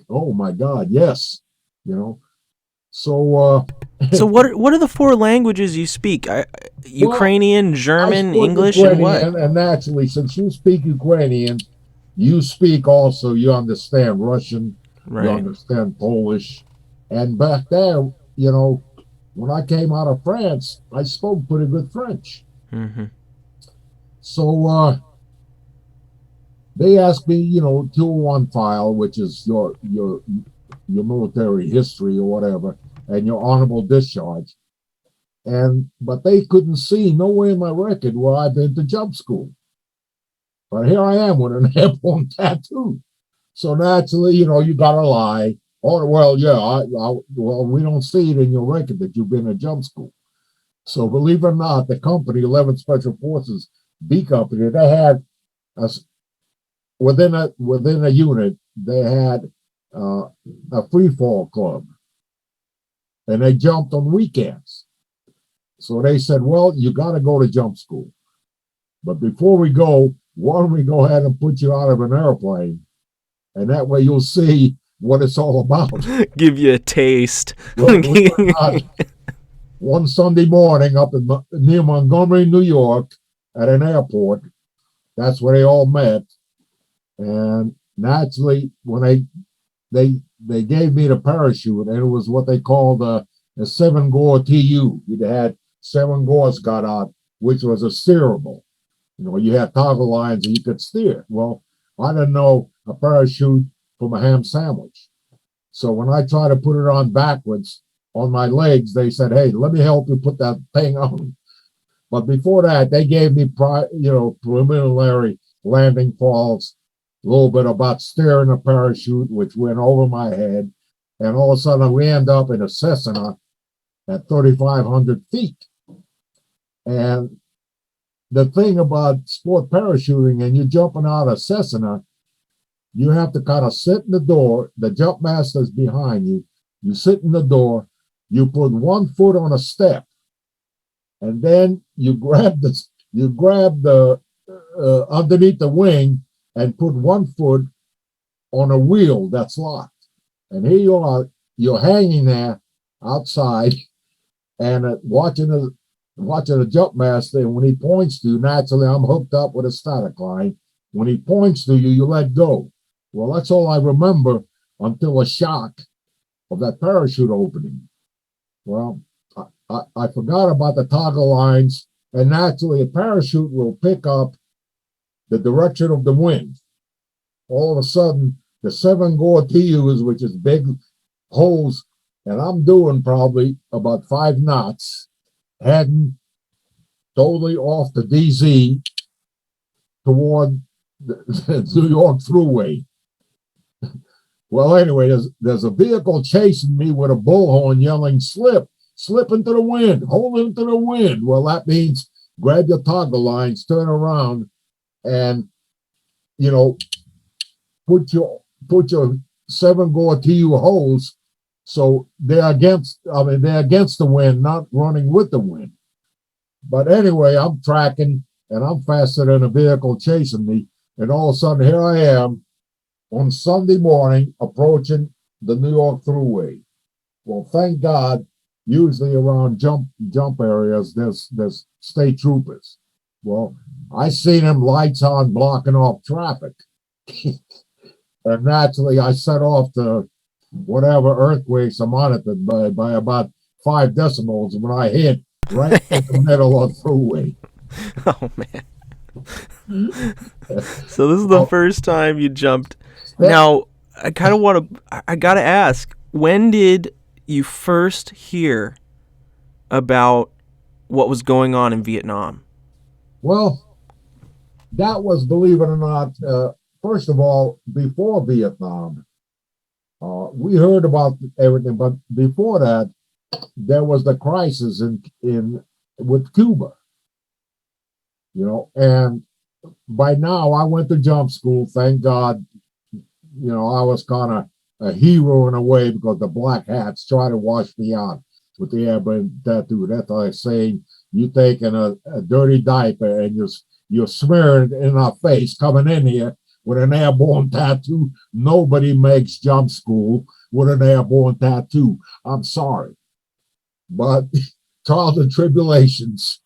oh my God, yes, you know. So, So what are the four languages you speak? well, Ukrainian, I German, spoke English, and what? Ukrainian, and naturally, since you speak Ukrainian, you speak also. You understand Russian, you Right. understand Polish, and back there, when I came out of France, I spoke pretty good French. Mm-hmm. So they asked me, 201 file, which is your military history or whatever, and your honorable discharge. But they couldn't see nowhere in my record where I've been to jump school. But here I am with an airborne tattoo. So naturally, you gotta lie. Oh well, yeah. Well, we don't see it in your record that you've been to jump school. So believe it or not, the company, 11 Special Forces B Company, they had us within a unit. They had uh, a free fall club, and they jumped on weekends. So they said, "Well, you got to go to jump school, but before we go, why don't we go ahead and put you out of an airplane, and that way you'll see what it's all about." Give you a taste. Well, believe it or not, one Sunday morning up near Montgomery, New York, at an airport, that's where they all met. And naturally, when they gave me the parachute, and it was what they called a 7-gore TU. You had 7 gores got out, which was a steerable. You had toggle lines and you could steer. Well, I didn't know a parachute from a ham sandwich. So when I tried to put it on backwards on my legs, they said, "Hey, let me help you put that thing on." But before that, they gave me, preliminary landing falls, a little bit about steering a parachute, which went over my head. And all of a sudden, we end up in a Cessna at 3,500 feet. And the thing about sport parachuting, and you're jumping out of Cessna, you have to kind of sit in the door. The jump master's behind you. You sit in the door. You put one foot on a step, and then you grab the underneath the wing and put one foot on a wheel that's locked. And here you are. You're hanging there outside and watching the jump master. And when he points to you, naturally, I'm hooked up with a static line. When he points to you, you let go. Well, that's all I remember until a shock of that parachute opening. Well, I forgot about the toggle lines, and naturally, a parachute will pick up the direction of the wind. All of a sudden, the 7-gore TUs, which is big holes, and I'm doing probably about 5 knots, heading totally off the DZ toward the New York Thruway. Well, anyway, there's a vehicle chasing me with a bullhorn yelling, "Slip, slip into the wind, hold into the wind." Well, that means grab your toggle lines, turn around, and put your 7-gore TU holes so they're against the wind, not running with the wind. But anyway, I'm tracking and I'm faster than a vehicle chasing me, and all of a sudden here I am on Sunday morning approaching the New York Thruway. Well, thank God, usually around jump areas, there's state troopers. Well, I seen them lights on blocking off traffic. And naturally, I set off the whatever earthquakes are monitored by about 5 decibels when I hit right in the middle of the Thruway. Oh, man. So this is the first time you jumped. Now, I got to ask, when did you first hear about what was going on in Vietnam? Well, that was, believe it or not, first of all, before Vietnam, we heard about everything, but before that, there was the crisis in with Cuba, and by now I went to jump school. Thank God, I was kind of a hero in a way because the black hats try to wash me out with the airborne tattoo. That's like saying you taking a dirty diaper and you're smearing it in our face coming in here with an airborne tattoo. Nobody makes jump school with an airborne tattoo. I'm sorry. But trials and tribulations,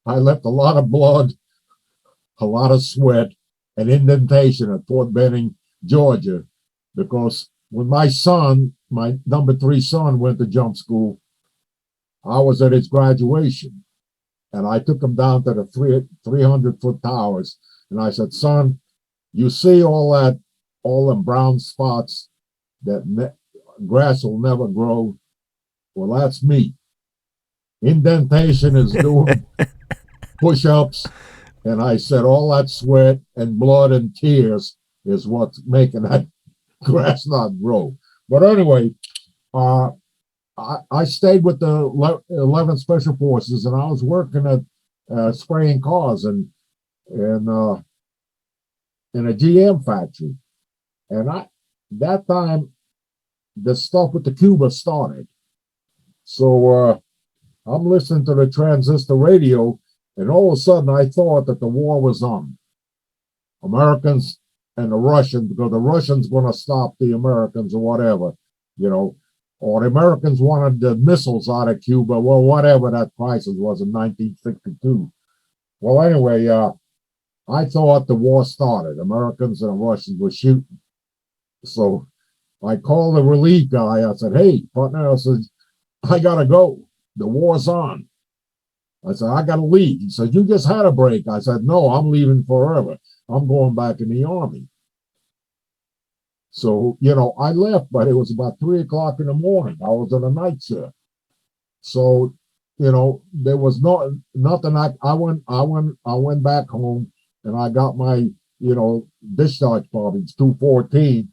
I left a lot of blood, a lot of sweat, and indentation at Fort Benning, Georgia, because when my number 3 son, went to jump school, I was at his graduation, and I took him down to the 300-foot towers, and I said, "Son, you see all them brown spots that grass will never grow? Well, that's me. Indentation is doing push-ups. And I said, all that sweat and blood and tears is what's making that grass not grow. But anyway, uh, I stayed with the 11th Special Forces, and I was working at spraying cars and in a GM factory. And that time the stuff with the Cuba started. So I'm listening to the transistor radio, and all of a sudden I thought that the war was on. Americans and the Russians, because the Russians going to stop the Americans or whatever, you know, or the Americans wanted the missiles out of Cuba, well, whatever that crisis was in 1962. Well, anyway, I thought the war started. Americans and the Russians were shooting. So I called the relief guy. I said, hey, partner, I said, I got to go. The war's on. I said, I got to leave. He said, you just had a break. I said, no, I'm leaving forever. I'm going back in the Army. So, I left, but it was about 3 o'clock in the morning. I was on a night shift. So, there was nothing. I went back home and I got my, discharge forms, 214.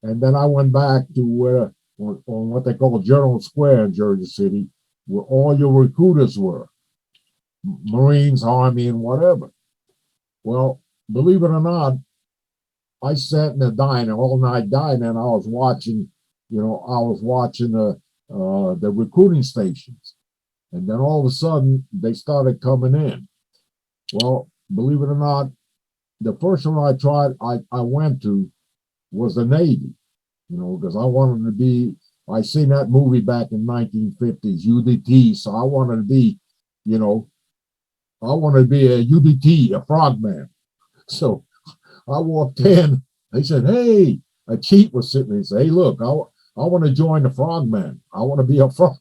And then I went back to on what they call General Square in Jersey City, where all your recruiters were, Marines, Army, and whatever. Well, believe it or not, I sat in the diner all night dining, and I was watching, the recruiting stations. And then all of a sudden, they started coming in. Well, believe it or not, the first one I went to was the Navy, because I wanted to be, I seen that movie back in 1950s, UDT, so I wanted to be, I wanted to be a UDT, a frogman. So I walked in, they said, hey, a chief was sitting there and said, hey, look, I want to join the frogman. I want to be a frog.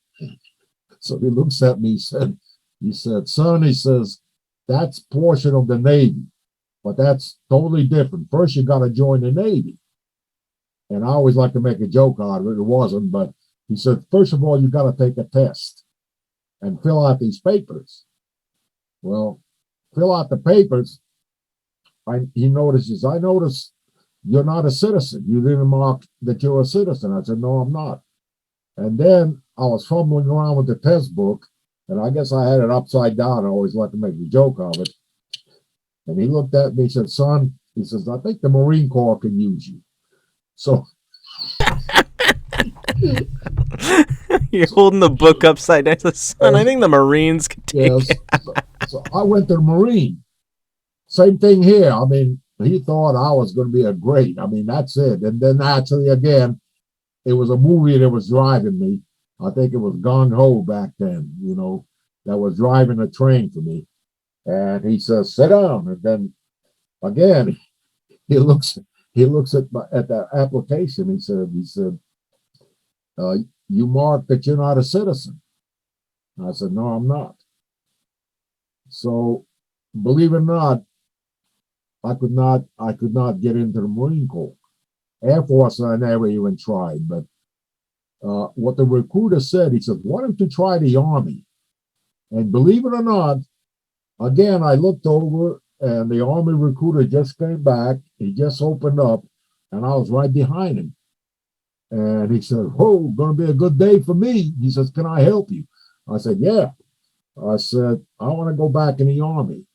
So he looks at me, he said, son, he says, that's portion of the Navy, but that's totally different. First, you got to join the Navy. And I always like to make a joke out of it. It wasn't, but he said, first of all, you got to take a test and fill out these papers. Well, fill out the papers. He notices, I noticed you're not a citizen. You didn't mark that you're a citizen. I said, no, I'm not. And then I was fumbling around with the test book, and I guess I had it upside down. I always like to make a joke of it. And he looked at me and said, son, he says, I think the Marine Corps can use you. So you're holding the book upside down. Son, I think the Marines can take it. So I went to the Marine. Same thing here. I mean, he thought I was going to be a great. I mean, that's it. And then actually, again, it was a movie that was driving me. I think it was Gone Ho back then, that was driving the train for me. And he says, sit down. And then again, he looks at the application. He said, you marked that you're not a citizen. And I said, no, I'm not. So believe it or not, I could not get into the Marine Corps. Air Force, I never even tried. But what the recruiter said, he said, why don't you try the Army? And believe it or not, again, I looked over and the Army recruiter just came back. He just opened up and I was right behind him. And he said, oh, going to be a good day for me. He says, can I help you? I said, yeah. I said, I want to go back in the Army.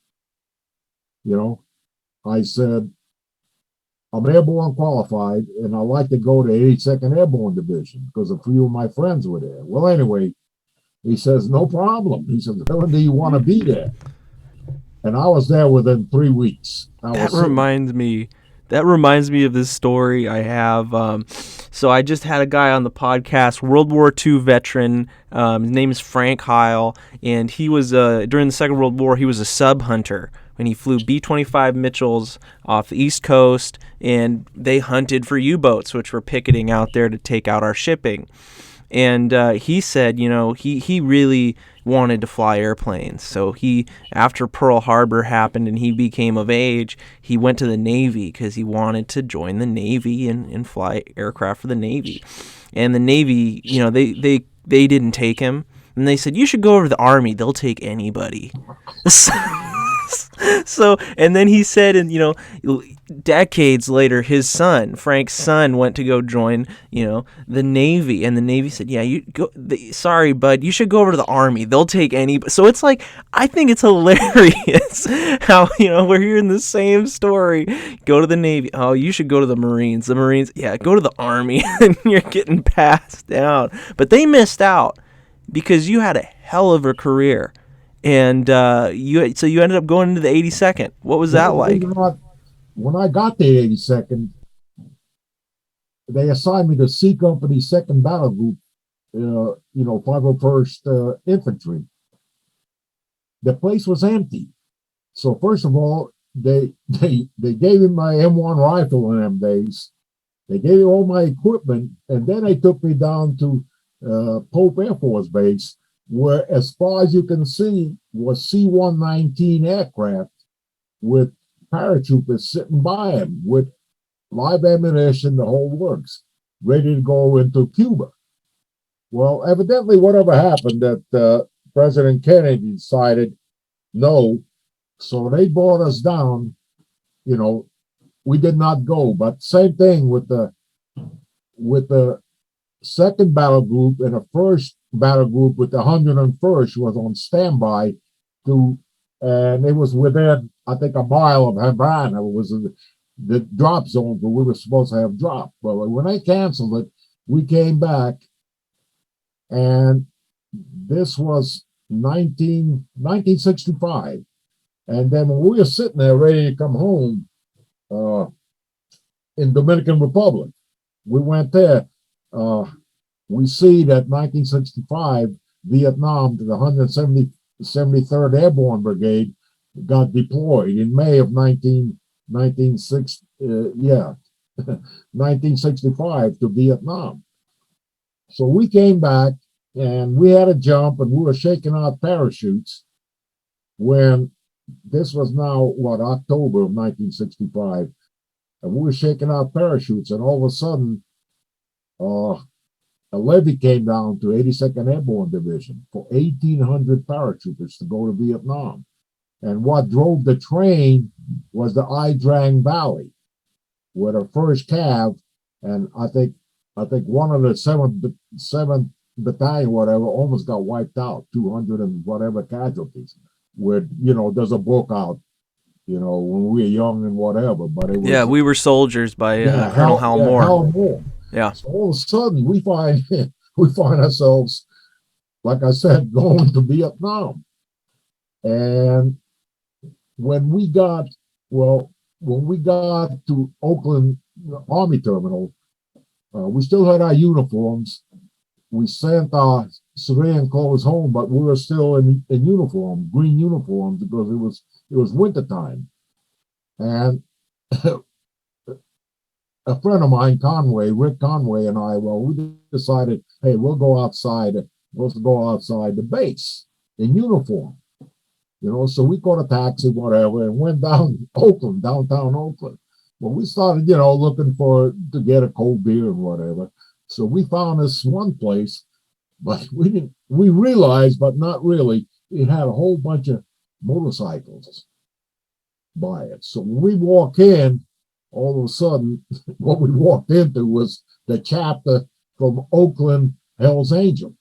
I said, I'm airborne qualified, and I like to go to 82nd Airborne Division because a few of my friends were there. Well, anyway, he says, no problem. He says, when do you want to be there? And I was there within 3 weeks. That reminds me of this story I have. So I just had a guy on the podcast, World War II veteran. His name is Frank Heil, and he was, during the Second World War, he was a sub hunter. When he flew B-25 Mitchells off the East Coast, and they hunted for U-boats, which were picketing out there to take out our shipping. And he said, he really wanted to fly airplanes. So after Pearl Harbor happened and he became of age, he went to the Navy because he wanted to join the Navy and fly aircraft for the Navy. And the Navy, they didn't take him. And they said, you should go over to the Army. They'll take anybody. So, and then he said, and decades later, his son, Frank's son, went to go join, the Navy, and the Navy said, "Yeah, you go. Sorry, bud, you should go over to the Army. They'll take any." So it's like, I think it's hilarious how we're hearing the same story. Go to the Navy. Oh, you should go to the Marines. The Marines, yeah, go to the Army, and you're getting passed down. But they missed out because you had a hell of a career. And you ended up going into the 82nd. What was that like? When I got the 82nd, they assigned me to C Company 2nd Battle Group, 501st Infantry. The place was empty. So first of all, they gave me my M1 rifle in them days. They gave me all my equipment, and then they took me down to Pope Air Force Base, where, as far as you can see, was C-119 aircraft with paratroopers sitting by him with live ammunition, the whole works, ready to go into Cuba. Well, evidently, whatever happened, that President Kennedy decided no, so they brought us down. We did not go, but same thing with the 2nd Battle Group, and the 1st Battle Group with the 101st was on standby and it was within, I think, a mile of Havana. It was the drop zone where we were supposed to have dropped. Well, when they canceled it, we came back, and this was 1965. And then when we were sitting there ready to come home in Dominican Republic, we went there. We see that 1965, Vietnam, to the 173rd Airborne Brigade, got deployed in May of 1965 to Vietnam. So we came back, and we had a jump, and we were shaking out parachutes when this was now, October of 1965. And we were shaking out parachutes, and all of a sudden, a levy came down to 82nd Airborne Division for 1,800 paratroopers to go to Vietnam. And what drove the train was the Ai Drang Valley, where the 1st Cav, and I think one of the 7th Battalion, whatever, almost got wiped out, 200 and whatever casualties. Where, there's a book out, when we were young and whatever, but it was... Yeah, We Were Soldiers by Colonel Hal Moore. Hal Moore. Yeah. So all of a sudden, we find ourselves, like I said, going to Vietnam. And when we got to Oakland Army Terminal, we still had our uniforms. We sent our civilian clothes home, but we were still in uniform, green uniforms, because it was wintertime. And a friend of mine, Rick Conway, and I, we decided, hey, we'll go outside the base in uniform. So we caught a taxi, whatever, and went down downtown Oakland. Well, we started, looking to get a cold beer and whatever. So we found this one place, but we realized, but not really, it had a whole bunch of motorcycles by it. So when we walk in, all of a sudden, what we walked into was the chapter from Oakland Hells Angels.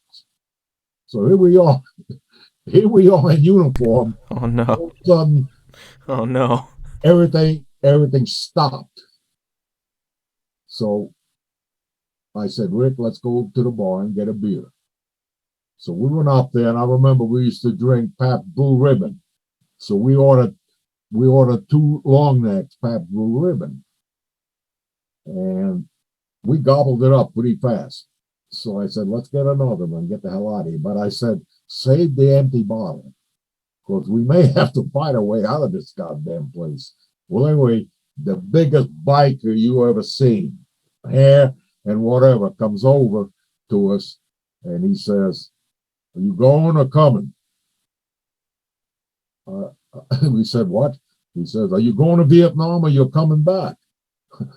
So here we are in uniform. Oh no! All of a sudden, oh no! Everything stopped. So I said, Rick, let's go to the bar and get a beer. So we went up there, and I remember we used to drink Pabst Blue Ribbon. So we ordered 2 long necks Pabst Blue Ribbon, and we gobbled it up pretty fast. So I said, let's get another one, get the hell out of here. But I said, save the empty bottle, because we may have to fight our way out of this goddamn place. Well, anyway, the biggest biker you ever seen, hair and whatever, comes over to us, and he says, are you going or coming? We said, what? He says, are you going to Vietnam or you're coming back?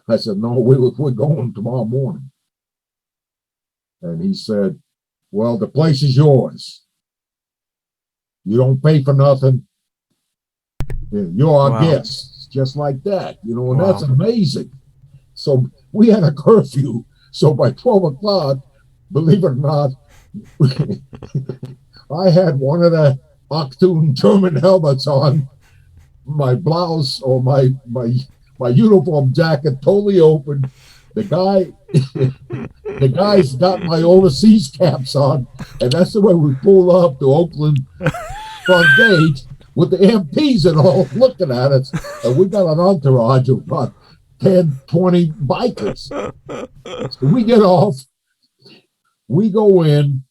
I said, no, we're going tomorrow morning. And he said, well, the place is yours. You don't pay for nothing. You're our Wow. guests, just like that, and that's Wow. amazing. So we had a curfew. So by 12 o'clock, believe it or not, I had one of the Octoon German helmets on, my blouse or my uniform jacket totally open. The guy, the guys got my overseas caps on, and that's the way we pulled up to Oakland front gate with the MPs and all looking at us. And we got an entourage of about 10, 20 bikers. So we get off, we go in,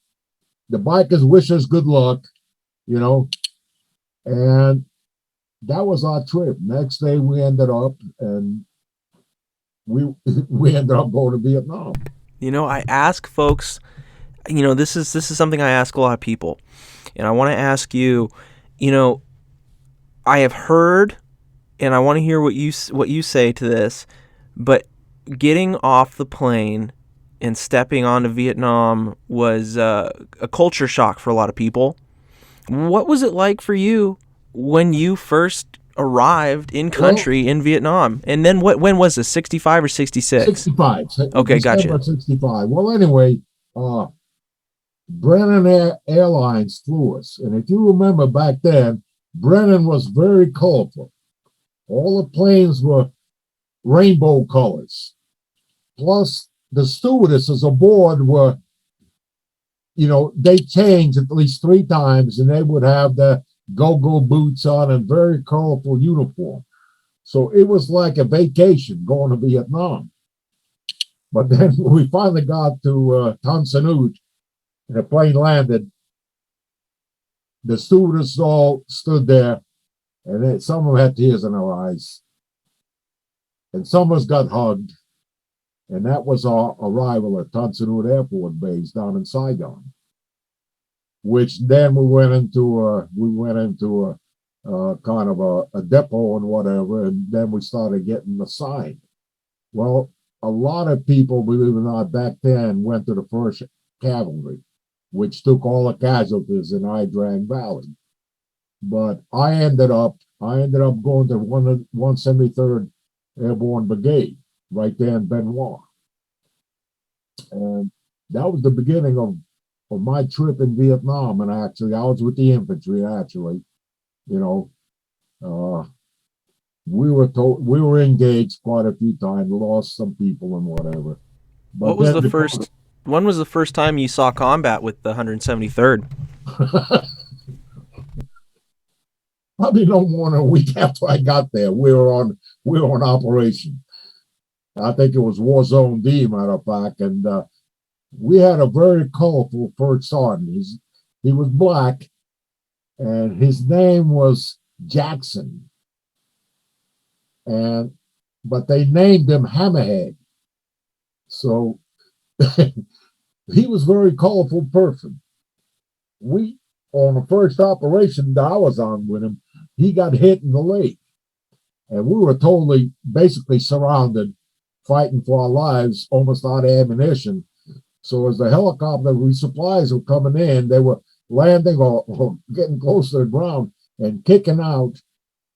the bikers wish us good luck, you know, and that was our trip. Next day we ended up and we we ended up going to Vietnam. I ask folks, this is something I ask a lot of people. And I want to ask you, you know, I have heard and I want to hear what you say to this, but getting off the plane and stepping onto Vietnam was a culture shock for a lot of people. What was it like for you when you first arrived in Well, country in Vietnam? And then when was this? 65 or 66? 65, Okay, gotcha. December 65. Well, anyway, uh, Brennan Airlines flew us. And if you remember back then, Brennan was very colorful. All the planes were rainbow colors. Plus, the stewardesses aboard were, they changed at least three times and they would have the go-go boots on and very colorful uniform. So it was like a vacation going to Vietnam. But then we finally got to Tan Son Nhut and the plane landed. The stewardess all stood there and some of them had tears in their eyes. And some of us got hugged. And that was our arrival at Tan Son Nhut Airport Base down in Saigon. Which then we went into a kind of a depot and whatever, and then we started getting assigned. Well, a lot of people, believe it or not, back then went to the First Cavalry, which took all the casualties in Ia Drang Valley. But I ended up going to 173rd Airborne Brigade right there in Benoit, and that was the beginning of my trip in Vietnam. And actually, I was with the infantry. Actually, you know, uh, we were engaged quite a few times, lost some people and whatever. What But was then the first when was the first time you saw combat with the 173rd? probably no more than a week after I got there, we were on operation. I think it was War Zone D, matter of fact, and we had a very colorful first sergeant. He was black, and his name was Jackson, and but they named him Hammerhead. So he was a very colorful person. We on the first operation that I was on with him, he got hit in the leg, and we were totally, basically surrounded, fighting for our lives, almost out of ammunition. So as the helicopter resupplies were coming in, they were landing or getting close to the ground and kicking out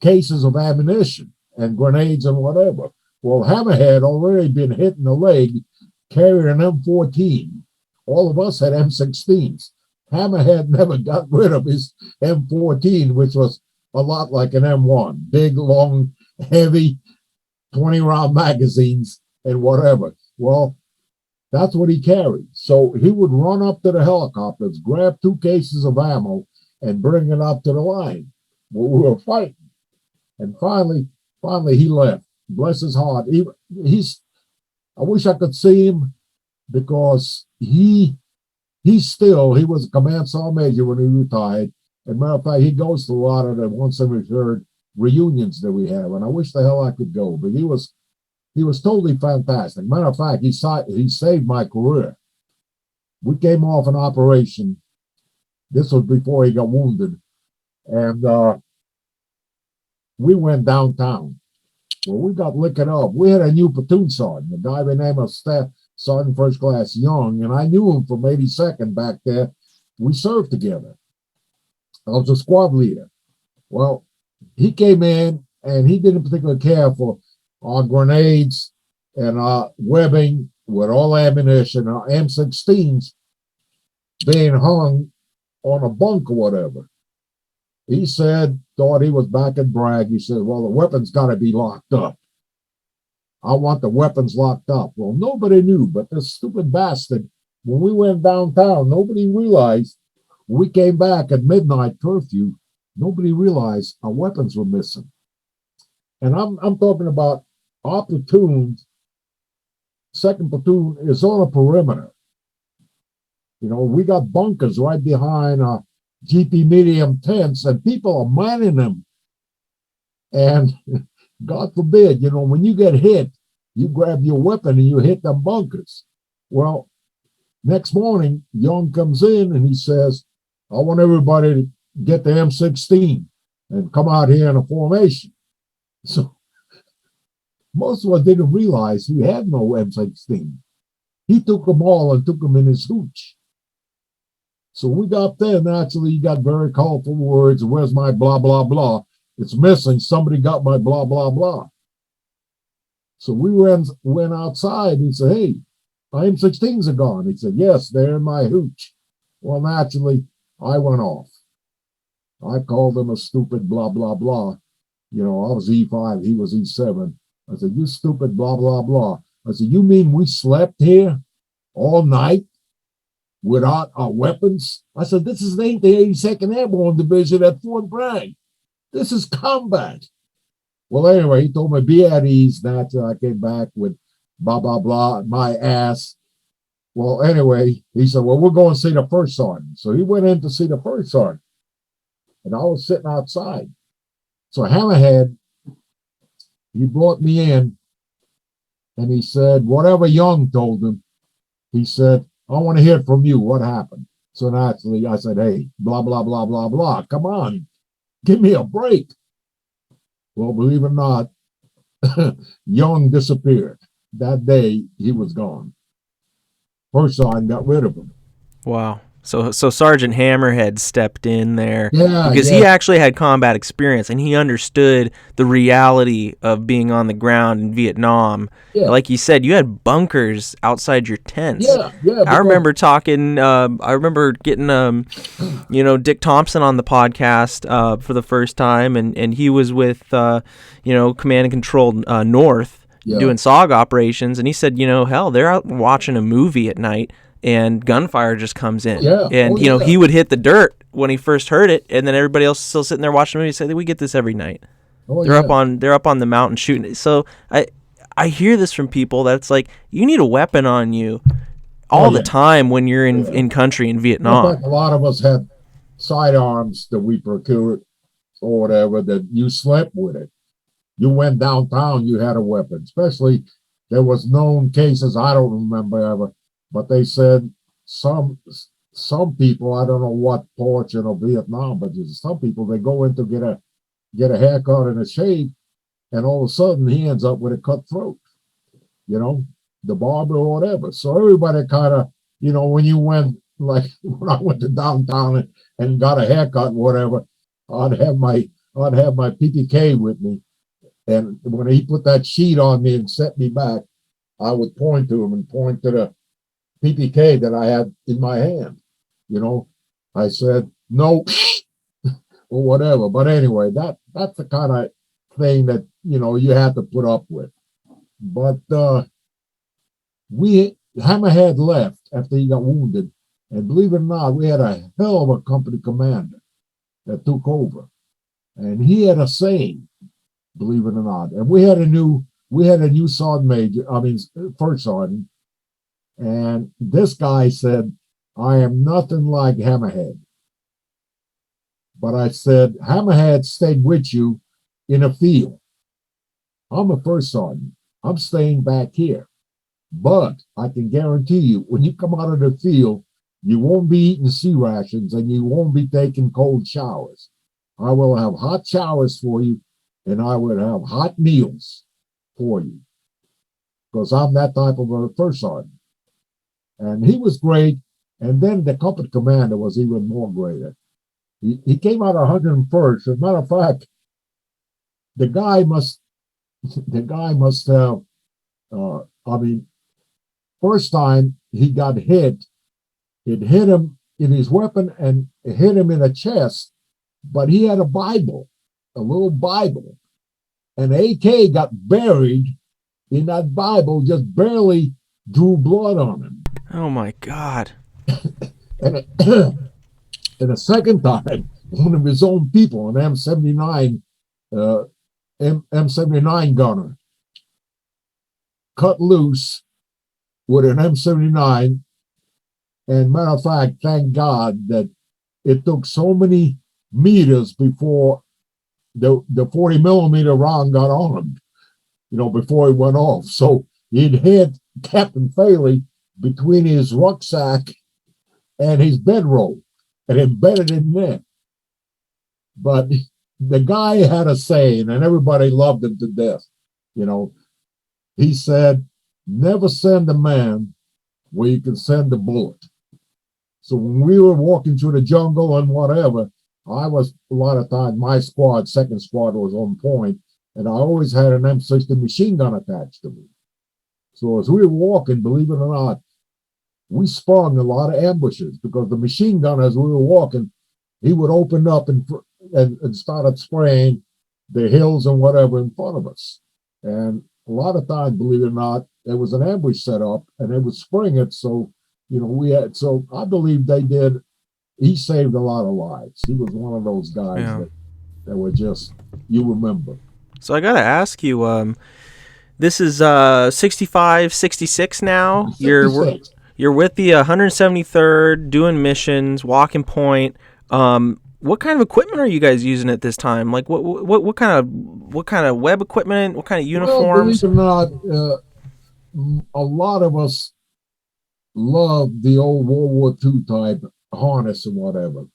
cases of ammunition and grenades and whatever. Well, Hammerhead already been hit in the leg, carrying an M14. All of us had M16s. Hammerhead never got rid of his M14, which was a lot like an M1, big, long, heavy 20 round magazines and whatever. Well, that's what he carried. So he would run up to the helicopters, grab two cases of ammo, and bring it up to the line where we were fighting. And finally, he left. Bless his heart. He's. I wish I could see him because he was a command sergeant major when he retired. And matter of fact, he goes to a lot of the 173rd reunions that we have, and I wish the hell I could go. But he was totally fantastic. Matter of fact, he saved my career. We came off an operation. This was before he got wounded, and we went downtown. Well, we got liquored up. We had a new platoon sergeant, a guy by the name of Staff Sergeant First Class Young, and I knew him from 82nd back there. We served together. I was a squad leader. Well, He came in and he didn't particularly care for our grenades and our webbing with all ammunition, our M16s being hung on a bunk or whatever. He said, thought he was back at Bragg. He said, well, the weapons got to be locked up. I want the weapons locked up. Well, nobody knew, but this stupid bastard, when we went downtown, nobody realized when we came back at midnight curfew, nobody realized our weapons were missing. And I'm talking about our platoon, second platoon is on a perimeter. You know, we got bunkers right behind GP medium tents, and people are mining them. And God forbid, you know, when you get hit, you grab your weapon and you hit them bunkers. Well, next morning, Young comes in and he says, I want everybody to get the M16 and come out here in a formation. So most of us didn't realize we had no M16. He took them all and took them in his hooch. So we got there, naturally, he got very colorful words. Where's my blah, blah, blah? It's missing. Somebody got my blah, blah, blah. So we went outside and he said, hey, my M16s are gone. He said, yes, they're in my hooch. Well, naturally, I went off. I called him a stupid blah, blah, blah. You know, I was E5, he was E7. I said, you stupid blah, blah, blah. I said, you mean we slept here all night without our weapons? I said, this is the 82nd Airborne Division at Fort Bragg. This is combat. Well, anyway, he told me, be at ease. Naturally, I came back with blah, blah, blah, my ass. Well, anyway, he said, well, we're going to see the first sergeant. So he went in to see the first sergeant. And I was sitting outside. So Hammerhead, he brought me in and he said, whatever Young told him, he said, I want to hear from you. What happened? So naturally, I said, hey, blah, blah, blah, blah, blah. Come on, give me a break. Well, believe it or not, Young disappeared. That day, he was gone. First sergeant got rid of him. Wow. So Sergeant Hammerhead stepped in there because Yeah. he actually had combat experience and he understood the reality of being on the ground in Vietnam. Yeah. Like you said, you had bunkers outside your tents. Yeah. I remember talking. I remember getting Dick Thompson on the podcast for the first time, and he was with Command and Control North doing SOG operations, and he said, hell, they're out watching a movie at night. And gunfire just comes in. He would hit the dirt when he first heard it, and then everybody else is still sitting there watching the movie. He said, we get this every night. They're up on the mountain shooting. So I hear this from people that it's like you need a weapon on you all the time when you're in country in Vietnam. In fact, a lot of us had sidearms that we procured or whatever that you slept with it. You went downtown, you had a weapon. Especially there was known cases, I don't remember ever, but they said some people, I don't know what portion of Vietnam, but some people, they go in to get a haircut and a shave, and all of a sudden he ends up with a cut throat, the barber or whatever. So everybody kind of, when you went, like when I went to downtown and got a haircut, whatever, I'd have my PPK with me. And when he put that sheet on me and set me back, I would point to him and point to the PPK that I had in my hand. I said, no, or whatever. But anyway, that's the kind of thing that, you had to put up with. But Hammerhead left after he got wounded. And believe it or not, we had a hell of a company commander that took over. And he had a saying, believe it or not. And we had a new sergeant major, first sergeant. And this guy said, I am nothing like Hammerhead. But I said, Hammerhead stayed with you in a field. I'm a first sergeant. I'm staying back here. But I can guarantee you, when you come out of the field, you won't be eating sea rations and you won't be taking cold showers. I will have hot showers for you, and I will have hot meals for you. Because I'm that type of a first sergeant. And he was great. And then the company commander was even more greater. He came out 101st. As a matter of fact, the guy must the guy must have. I mean, first time he got hit, it hit him in his weapon and it hit him in the chest. But he had a Bible, a little Bible, and AK got buried in that Bible, just barely drew blood on him. Oh my God. And, and the second time, one of his own people, an M79, M79 gunner, cut loose with an M79. And matter of fact, thank God that it took so many meters before the 40 millimeter round got on him, before he went off. So he'd hit Captain Faley between his rucksack and his bedroll and embedded in there. But the guy had a saying, and everybody loved him to death. He said, never send a man where you can send a bullet. So when we were walking through the jungle and whatever, I was, a lot of times, my squad, second squad, was on point, and I always had an M60 machine gun attached to me. So as we were walking, believe it or not, we sprung a lot of ambushes because the machine gun, as we were walking, he would open up and started spraying the hills and whatever in front of us. And a lot of times, believe it or not, there was an ambush set up, and they would spring it. So, so I believe he saved a lot of lives. He was one of those guys that were just, you remember. So I got to ask you, this is 65, 66 now. 66. You're with the 173rd, doing missions, walking point. What kind of equipment are you guys using at this time? Like what kind of web equipment? What kind of uniforms? Well, believe it or not, a lot of us love the old World War II type harness and whatever.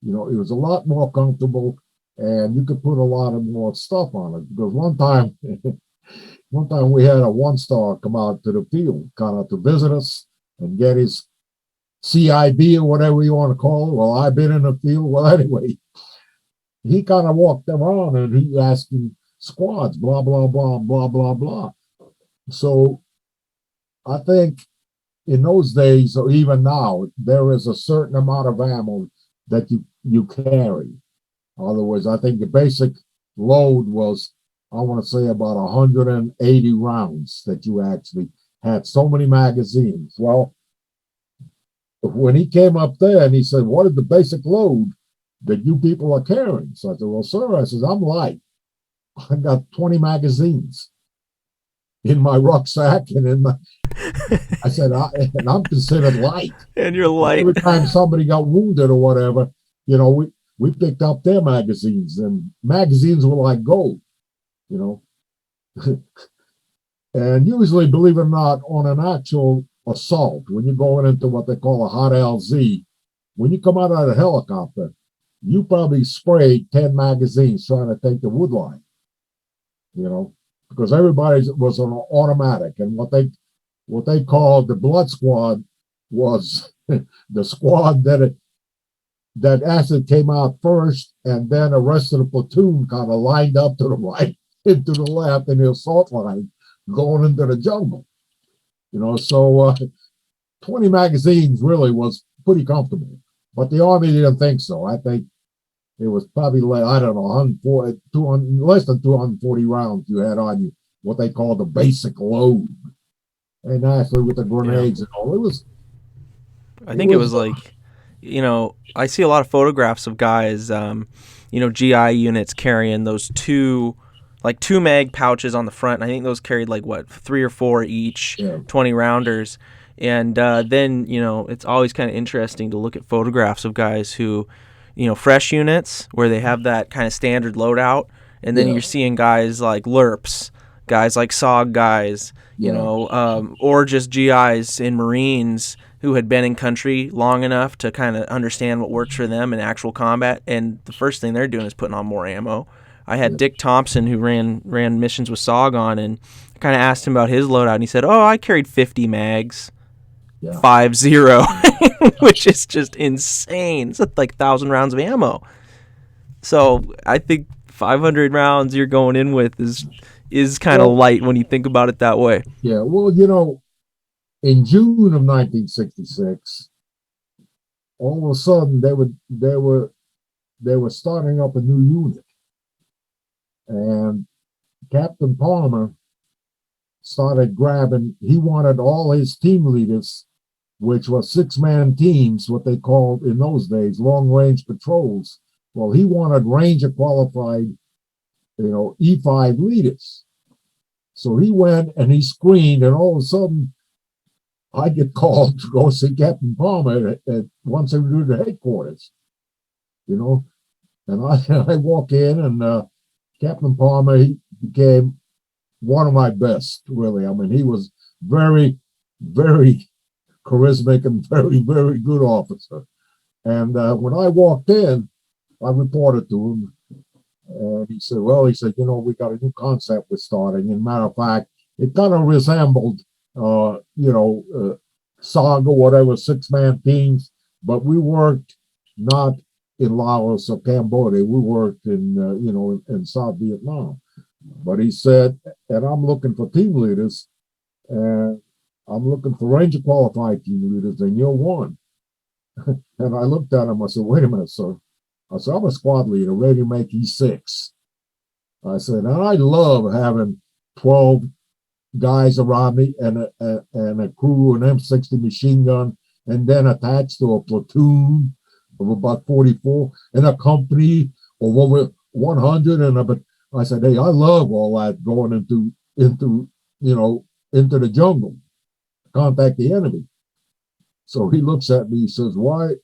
It was a lot more comfortable, and you could put a lot of more stuff on it. Because one time we had a one-star come out to the field, kind of to visit us and get his CIB or whatever you want to call it. Well, I've been in the field. Well, anyway, he kind of walked around and he asking squads, blah, blah, blah, blah, blah, blah. So I think in those days, or even now, there is a certain amount of ammo that you carry. In other words, I think the basic load was, I want to say, about 180 rounds that you actually had, so many magazines. Well, when he came up there and he said, what is the basic load that you people are carrying? So I said, well, sir, I said, I'm light. I got 20 magazines in my rucksack and in my, I said, and I'm considered light. And you're light. Every time somebody got wounded or whatever, we picked up their magazines, and magazines were like gold, And usually, believe it or not, on an actual assault, when you're going into what they call a hot LZ, when you come out of the helicopter, you probably sprayed 10 magazines trying to take the wood line, because everybody was on automatic. And what they called the blood squad was the squad that acid came out first, and then the rest of the platoon kind of lined up to the right and to the left in the assault line going into the jungle. So 20 magazines really was pretty comfortable. But the Army didn't think so. I think it was probably, I don't know, 200, less than 240 rounds you had on you, what they call the basic load. And actually with the grenades and all, I think it was like, I see a lot of photographs of guys, GI units carrying those two mag pouches on the front. I think those carried 3 or 4 each, 20 rounders. And then, it's always kind of interesting to look at photographs of guys who, fresh units where they have that kind of standard loadout. And then you're seeing guys like LRRPs, guys like SOG guys, or just GIs in Marines who had been in country long enough to kind of understand what works for them in actual combat. And the first thing they're doing is putting on more ammo. I had Dick Thompson, who ran missions with SOG on, and I kind of asked him about his loadout, and he said, I carried 50 mags, 50, which is just insane. It's like 1,000 rounds of ammo. So I think 500 rounds you're going in with is kind of light when you think about it that way. Yeah, well, in June of 1966, all of a sudden they were starting up a new unit, and Captain Palmer started grabbing. He wanted all his team leaders, which were 6-man teams, what they called in those days long range patrols. Well, he wanted Ranger qualified, E5 leaders. So he went and he screened, and all of a sudden, I get called to go see Captain Palmer at 172 headquarters, and I walk in, and Captain Palmer, he became one of my best, really. I mean, he was very, very charismatic and very, very good officer. And when I walked in, I reported to him, and he said, we got a new concept we're starting. And matter of fact, it kind of resembled, Saga, whatever, 6-man teams, but we worked not in Laos or Cambodia. We worked in South Vietnam. But he said, and I'm looking for team leaders, and I'm looking for Ranger qualified team leaders, and you're one. And I looked at him, I said, wait a minute, sir. I said, I'm a squad leader, ready to make E6. I said, and I love having 12 guys around me and a crew, an M60 machine gun, and then attached to a platoon of about 44 and a company of over 100. But I said, hey, I love all that going into the jungle, contact the enemy. So he looks at me, he says, why?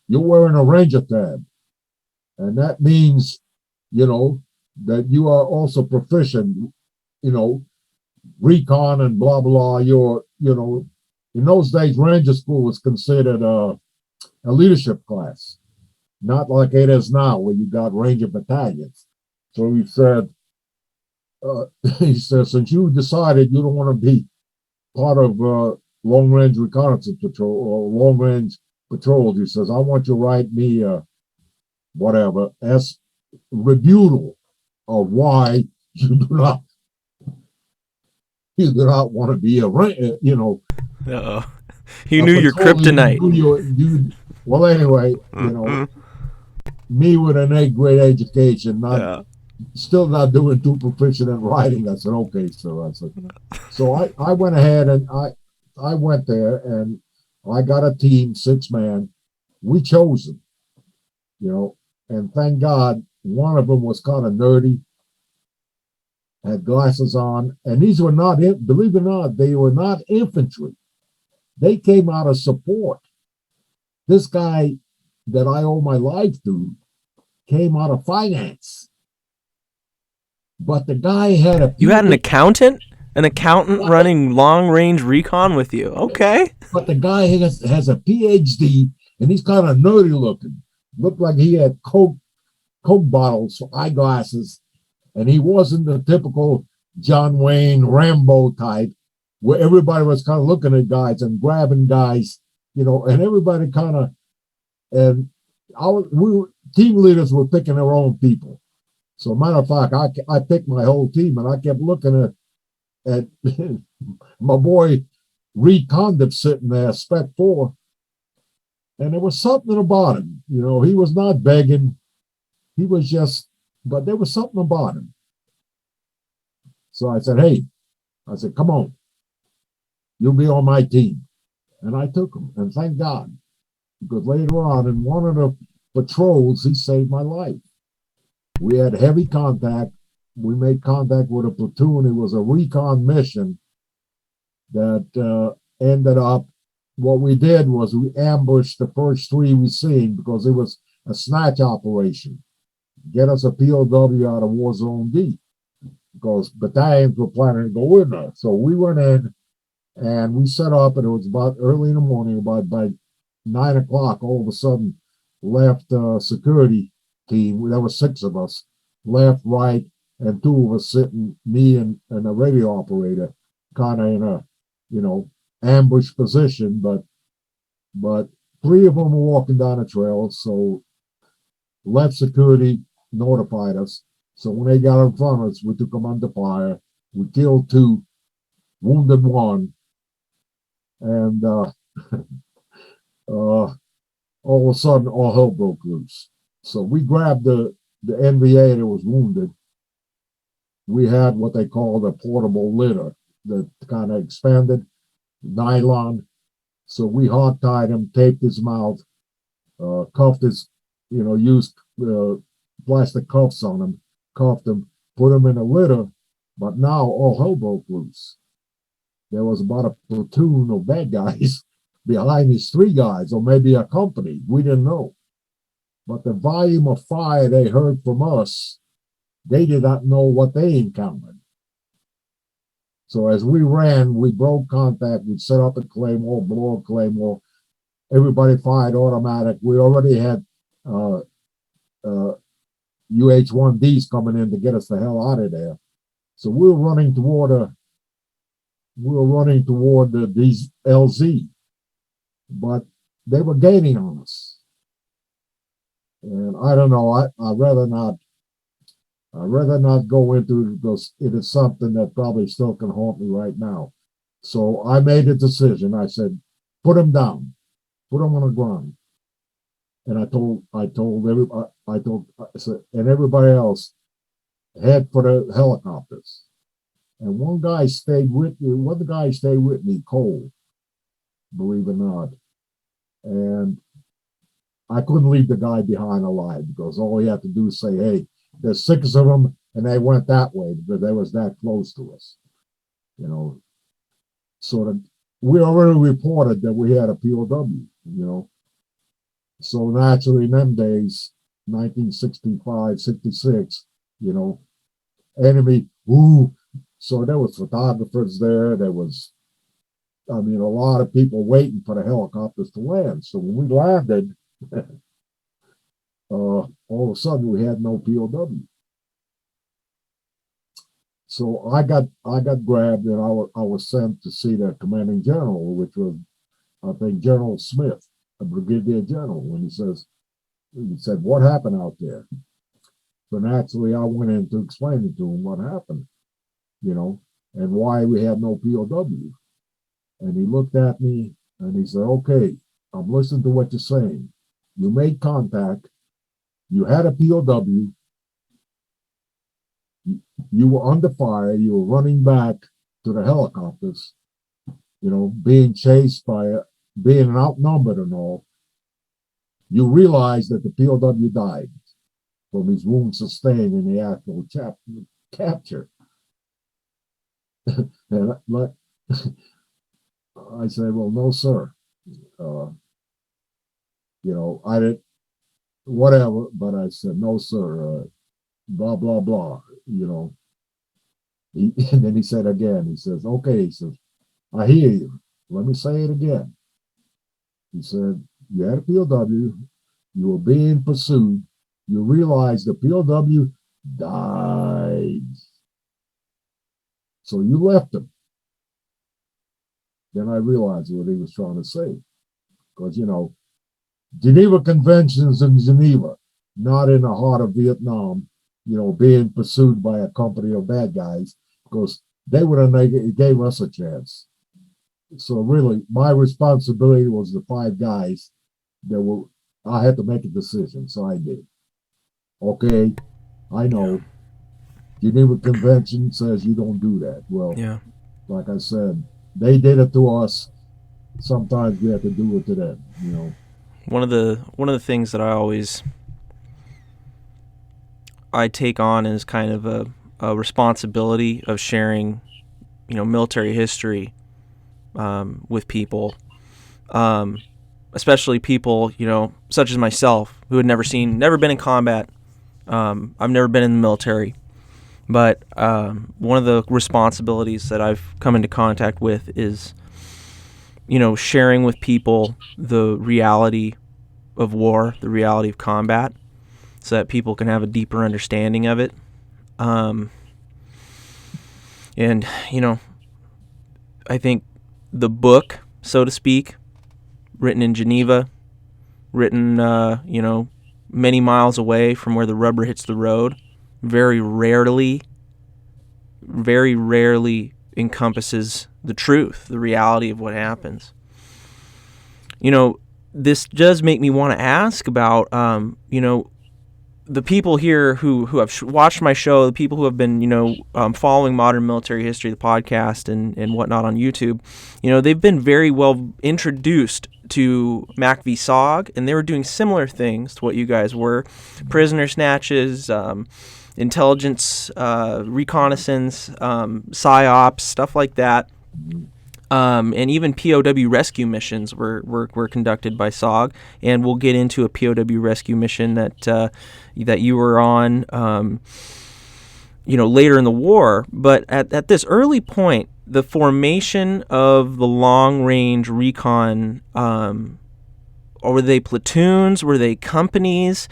You're wearing a Ranger tab. And that means, that you are also proficient, Recon and blah, blah. In those days, Ranger School was considered a leadership class, not like it is now, where you got Ranger battalions. So he said, since you decided you don't want to be part of long-range reconnaissance patrol or long-range patrols, he says, I want you to write me as rebuttal of why you do not want to be a Ranger, Uh-oh. He knew your kryptonite. Well, anyway, me with an 8th grade education, still not doing too proficient in writing. I said, okay, sir. I said, so I went ahead and I went there and I got a team, 6-man. We chose them, and thank God one of them was kind of nerdy, had glasses on, and these were not, believe it or not, they were not infantry. They came out of support. This guy that I owe my life to came out of finance. But the guy had You had an accountant? An accountant running long-range recon with you. Okay. But the guy has a PhD, and he's kind of nerdy looking. Looked like he had Coke bottles for eyeglasses, and he wasn't the typical John Wayne Rambo type, where everybody was kind of looking at guys and grabbing guys, and everybody kind of, and team leaders were picking their own people. So, matter of fact, I picked my whole team, and I kept looking at my boy Reed Condip sitting there, Spec 4, and there was something about him. He was not begging. He was just, but there was something about him. So I said, hey, come on, you'll be on my team. And I took him, and thank God, because later on in one of the patrols, he saved my life. We had heavy contact. We made contact with a platoon. It was a recon mission that ended up, what we did was we ambushed the first 3 we seen because it was a snatch operation. Get us a POW out of War Zone D, because battalions were planning to go in there. So we went in and we set up, and it was about early in the morning, about by 9 o'clock, all of a sudden left security team. There were 6 of us, left, right, and 2 of us sitting, me and a radio operator, kind of in a, ambush position, but 3 of them were walking down a trail. So left security notified us. So when they got in front of us, we took them under fire. We killed 2, wounded 1, and all of a sudden, all hell broke loose. So we grabbed the NVA that was wounded. We had what they called a portable litter that kind of expanded, nylon. So we hot tied him, taped his mouth, cuffed his, used plastic cuffs on him, cuffed him, put him in a litter. But now all hell broke loose. There was about a platoon of bad guys behind these 3 guys, or maybe a company. We didn't know. But the volume of fire they heard from us, they did not know what they encountered. So as we ran, we broke contact. We set up a claymore, blow a claymore. Everybody fired automatic. We already had UH-1Ds coming in to get us the hell out of there. So we were running toward these LZ, but they were gaining on us. And I don't know. I'd rather not go into it because it is something that probably still can haunt me right now. So I made a decision. I said, put him down, put him on the ground. And I told everybody, and everybody else, head for the helicopters. And one guy stayed with me, Cole, believe it or not. And I couldn't leave the guy behind alive because all he had to do is say, hey, there's 6 of them, and they went that way because they was that close to us. So we already reported that we had a POW, So naturally in them days, 1965, 66, enemy, ooh. So there was photographers there. There was, a lot of people waiting for the helicopters to land. So when we landed, all of a sudden we had no POW. So I got grabbed and I was sent to see the commanding general, which was, I think, General Smith, a brigadier general. When he said, what happened out there? So naturally I went in to explain it to him what happened, and why we had no POW. And he looked at me and he said, okay, I'm listening to what you're saying. You made contact. You had a POW. You were under fire. You were running back to the helicopters, being chased being outnumbered and all. You realized that the POW died from his wounds sustained in the actual capture. And I said, well, no, sir. I didn't, whatever, but I said, no, sir, blah, blah, blah, and then he said again, he says, okay, he says, I hear you. Let me say it again. He said, you had a POW, you were being pursued, you realized the POW died. So you left him. Then I realized what he was trying to say. Because, Geneva Convention's in Geneva, not in the heart of Vietnam, being pursued by a company of bad guys, because they would have gave us a chance. So really, my responsibility was the 5 guys I had to make a decision, so I did. Okay, I know. Geneva Convention says you don't do that. Well, like I said, they did it to us. Sometimes we have to do it to them, One of the things that I take on is kind of a responsibility of sharing, military history with people, especially people, such as myself, who had never been in combat. I've never been in the military, but one of the responsibilities that I've come into contact with is, sharing with people the reality of war, the reality of combat, so that people can have a deeper understanding of it. And, I think the book, so to speak, written in Geneva, written, many miles away from where the rubber hits the road, very rarely encompasses the truth, the reality of what happens. This does make me want to ask about, the people here who have watched my show, the people who have been, following Modern Military History, the podcast and whatnot on YouTube, they've been very well introduced to Mac v. SOG, and they were doing similar things to what you guys were. Prisoner snatches, intelligence, reconnaissance, psyops, stuff like that. And even POW rescue missions were conducted by SOG, and we'll get into a POW rescue mission that you were on, later in the war. But at this early point, the formation of the long-range recon, or were they platoons? Were they companies?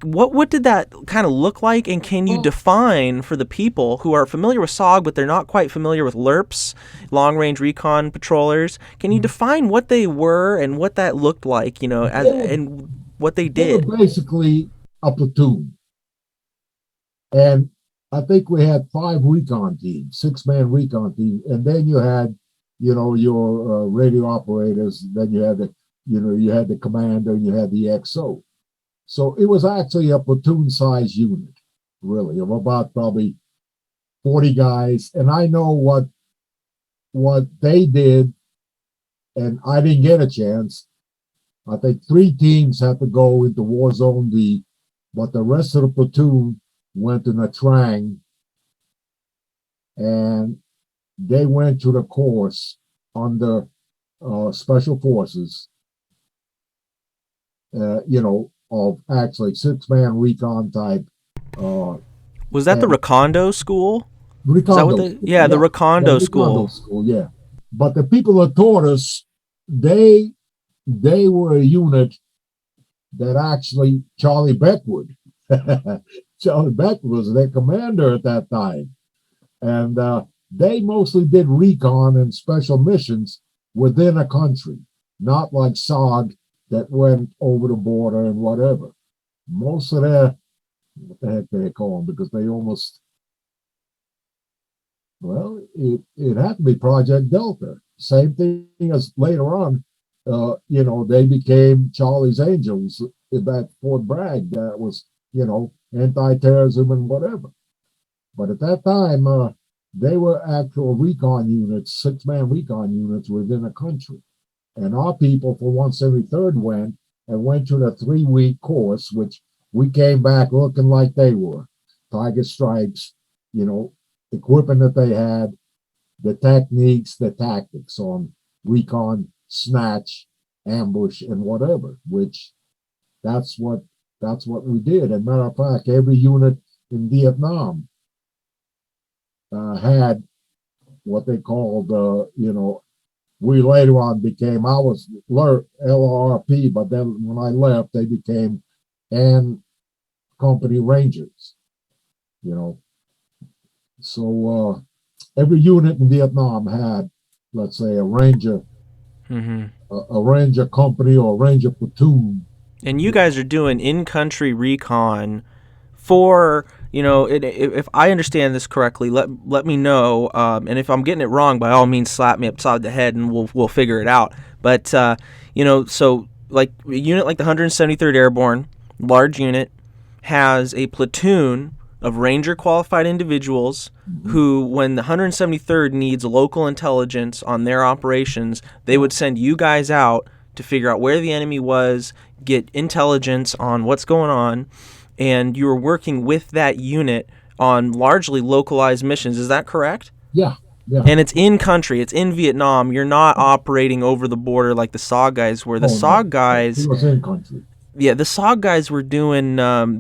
What did that kind of look like, and can you define for the people who are familiar with SOG but they're not quite familiar with LRRPs, long-range recon patrollers? Can you define what they were and what that looked like, and what they did? They were basically a platoon, and I think we had 5 recon teams, 6-man recon team, and then you had, your radio operators. Then you had the commander, and you had the XO. So it was actually a platoon-sized unit, really, of about probably 40 guys. And I know what they did, and I didn't get a chance. I think 3 teams had to go into War Zone D, but the rest of the platoon went to Nha Trang, and they went to the course under Special Forces, of actually 6-man recon type. Was that the Recondo school? Recondo school. The Recondo school. Yeah. But the people that taught us, they were a unit that actually Charlie Beckwood. Charlie Beckwood was their commander at that time. And they mostly did recon and special missions within a country, not like SOG that went over the border and whatever. Most of their, what the heck they call them, because they almost, it had to be Project Delta. Same thing as later on, they became Charlie's Angels in that Fort Bragg that was, anti-terrorism and whatever. But at that time, they were actual recon units, 6-man recon units within a country. And our people for 173rd went to the 3-week course, which we came back looking like they were. Tiger stripes, equipment that they had, the techniques, the tactics on recon, snatch, ambush, and whatever, which that's what we did. And matter of fact, every unit in Vietnam had what they called, we later on became, I was LRRP, but then when I left, they became and company rangers, So every unit in Vietnam had, let's say, a ranger, a ranger company or a ranger platoon. And you guys are doing in-country recon for, if I understand this correctly, let me know. And if I'm getting it wrong, by all means, slap me upside the head and we'll figure it out. But, so like a unit like the 173rd Airborne, large unit, has a platoon of ranger qualified individuals who, when the 173rd needs local intelligence on their operations, they would send you guys out to figure out where the enemy was, get intelligence on what's going on, and you were working with that unit on largely localized missions. Is that correct? Yeah. And it's in country. It's in Vietnam. You're not operating over the border like the SOG guys were. The SOG guys... It was in country. Yeah, the SOG guys were doing...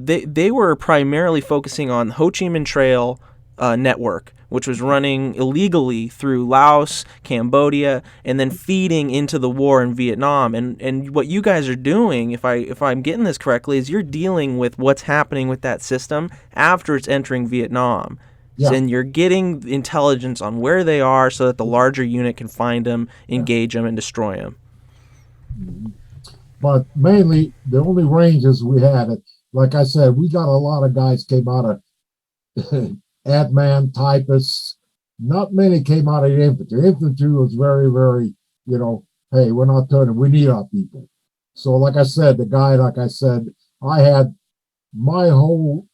They were primarily focusing on Ho Chi Minh Trail network, which was running illegally through Laos, Cambodia, and then feeding into the war in Vietnam. And what you guys are doing, if I'm getting this correctly, is you're dealing with what's happening with that system after it's entering Vietnam. Yeah. And you're getting intelligence on where they are so that the larger unit can find them, engage them, and destroy them. But mainly, the only ranges we had, like I said, we got a lot of guys came out of adman typists. Not many came out of the infantry. Infantry was very, very, hey, we're not turning. We need our people. So, like I said, I had my whole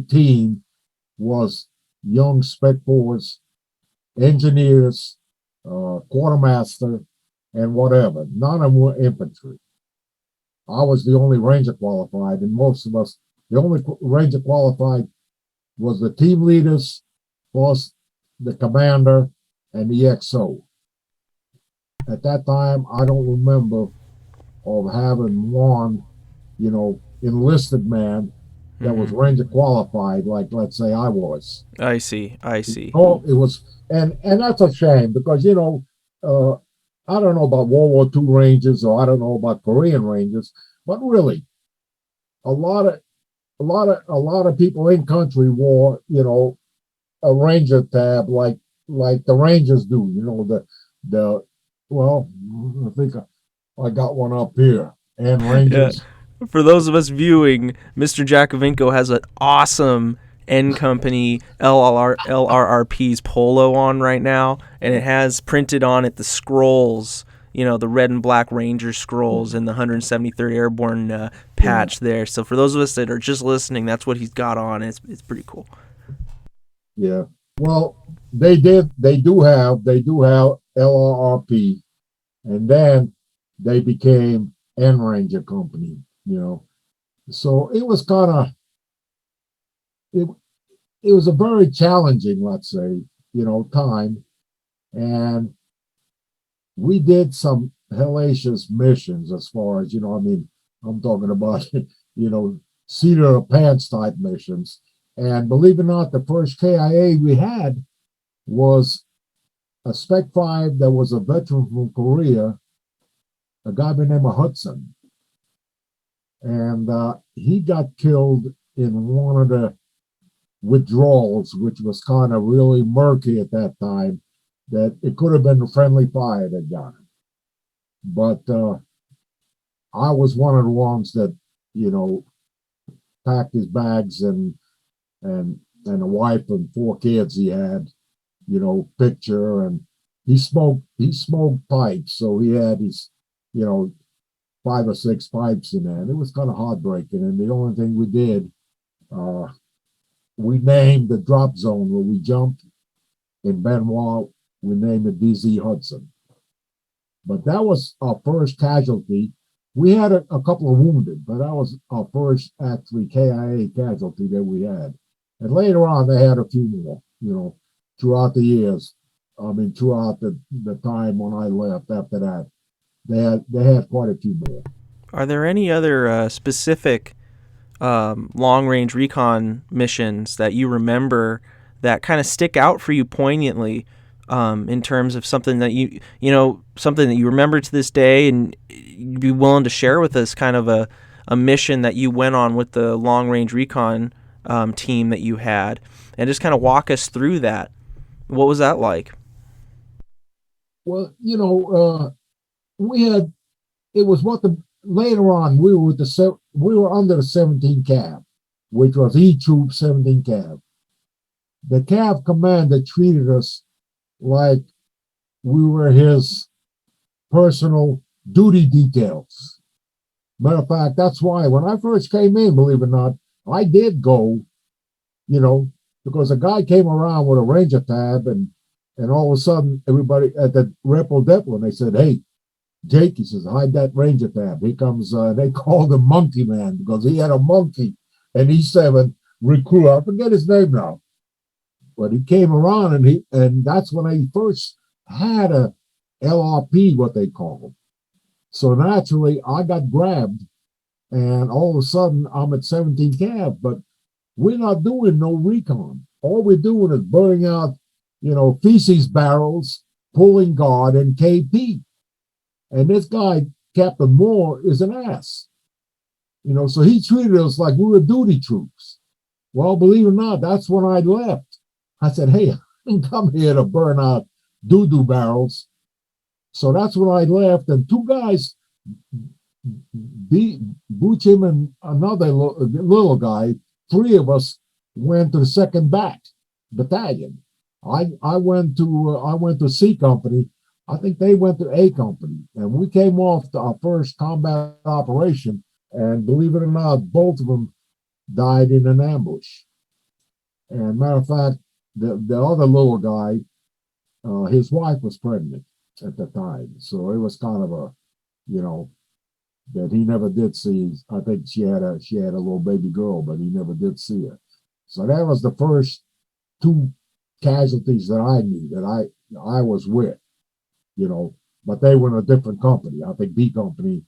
team was young spec force, engineers, quartermaster, and whatever. None of them were infantry. I was the only Ranger qualified, and most of us, the only Ranger qualified was the team leaders, plus the commander and the XO. At that time, I don't remember of having one, enlisted man that was Ranger qualified, like let's say I was. I see. I see. Oh, it was, and that's a shame because I don't know about World War II Rangers or I don't know about Korean Rangers, but really, a lot of people in country wore a Ranger tab like the Rangers do. The well, I think I got one up here. And Yeah. Rangers. For those of us viewing, Mr. Jackovenco has an awesome N Company LRRP's polo on right now, and it has printed on it the scrolls, the red and black Ranger scrolls and the 173rd Airborne patch there. So for those of us that are just listening, that's what he's got on. It's pretty cool. Yeah. Well, they do have LRRP, and then they became N Ranger Company. So it was kind of it was a very challenging, let's say, time, and we did some hellacious missions as far as I'm talking about seat of the pants type missions. And believe it or not, the first KIA we had was a Spec 5 that was a veteran from Korea, a guy by the name of Hudson. And he got killed in one of the withdrawals, which was kind of really murky at that time, that it could have been a friendly fire that got him. But I was one of the ones that, packed his bags and a wife and 4 kids he had, picture, and he smoked pipes, so he had his, 5 or 6 pipes in there, and it was kind of heartbreaking. And the only thing we did, we named the drop zone where we jumped in Benoit, we named it DZ Hudson. But that was our first casualty. We had a couple of wounded, but that was our first actually KIA casualty that we had. And later on, they had a few more, throughout the years. I mean, throughout the time when I left after that, they had quite a few more. Are there any other specific long-range recon missions that you remember that kind of stick out for you poignantly, in terms of something that something that you remember to this day, and you'd be willing to share with us, kind of a mission that you went on with the long-range recon team that you had, and just kind of walk us through that? What was that like? Well, we had, it was later on we were under the 17 Cav, which was E Troop 17 Cav. The Cav commander treated us like we were his personal duty details. Matter of fact, that's why when I first came in, believe it or not, I did go, because a guy came around with a Ranger tab, and all of a sudden everybody at the Repo Depot, and they said, "Hey, Jake," he says, "hide that Ranger tab. Here comes," they called him Monkey Man because he had a monkey, an E7 recruit. I forget his name now. But he came around, and that's when I first had a LRP, what they call. So naturally, I got grabbed, and all of a sudden, I'm at 17 Cav, but we're not doing no recon. All we're doing is burning out, feces barrels, pulling guard, and KP. And this guy, Captain Moore, is an ass. So he treated us like we were duty troops. Well, believe it or not, that's when I left. I said, "Hey, I didn't come here to burn out doo-doo barrels." So that's when I left, and 2 guys, Buchim and another little guy, 3 of us went to the second battalion. I went to C company. I think they went to A company, and we came off our first combat operation. And believe it or not, both of them died in an ambush. And matter of fact, the other little guy, his wife was pregnant at the time, so it was kind of a, you know, that he never did see. I think she had a little baby girl, but he never did see her. So that was the first two casualties that I knew that I was with, you know, but they were in a different company. I think B company,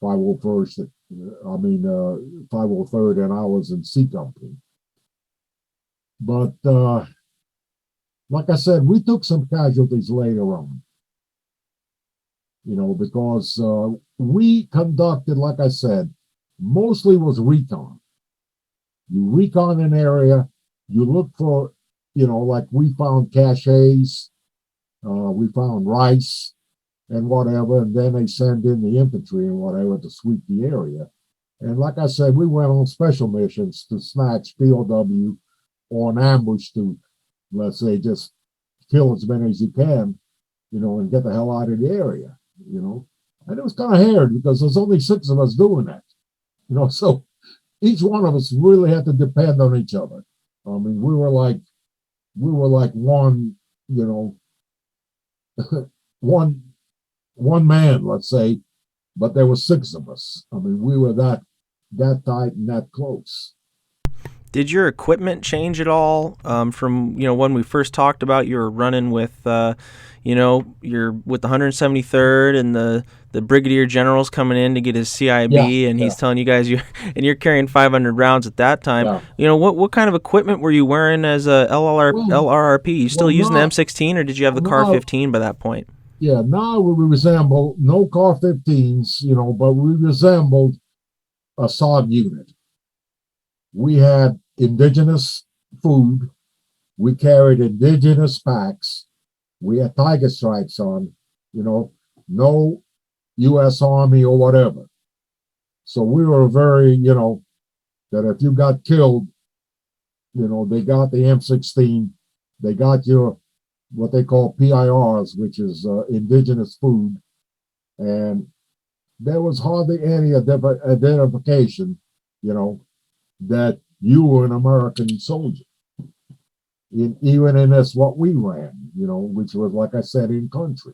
501st, 503rd, and I was in C company. But like I said, we took some casualties later on, you know, because we conducted, like I said, mostly was recon. You recon an area, you look for, you know, like we found caches, we found rice and whatever, and then they send in the infantry and whatever to sweep the area. And like I said, we went on special missions to snatch POW or an ambush to, let's say, just kill as many as you can, you know, and get the hell out of the area, you know. And it was kind of hard because there's only 6 of us doing that, you know, so each one of us really had to depend on each other. I mean, we were like one, you know, one one man, let's say, but there were 6 of us. I mean, we were that tight and that close. Did your equipment change at all from when we first talked about you were running with you're with the 173rd and the brigadier general's coming in to get his CIB and he's telling you guys you're carrying 500 rounds at that time. Yeah. What kind of equipment were you wearing as a LRRP? You still using the M16 or did you have the CAR 15 by that point? Yeah, now we resemble no CAR 15s, you know, but we resembled a SOG unit. We had indigenous food. We carried indigenous packs. We had tiger stripes on, you know, no U.S. Army or whatever. So we were very, you know, that if you got killed, you know, they got the M16, they got your, what they call PIRs, which is indigenous food. And there was hardly any identification, you know, that you were an American soldier. Even in this, what we ran, you know, which was, like I said, in country.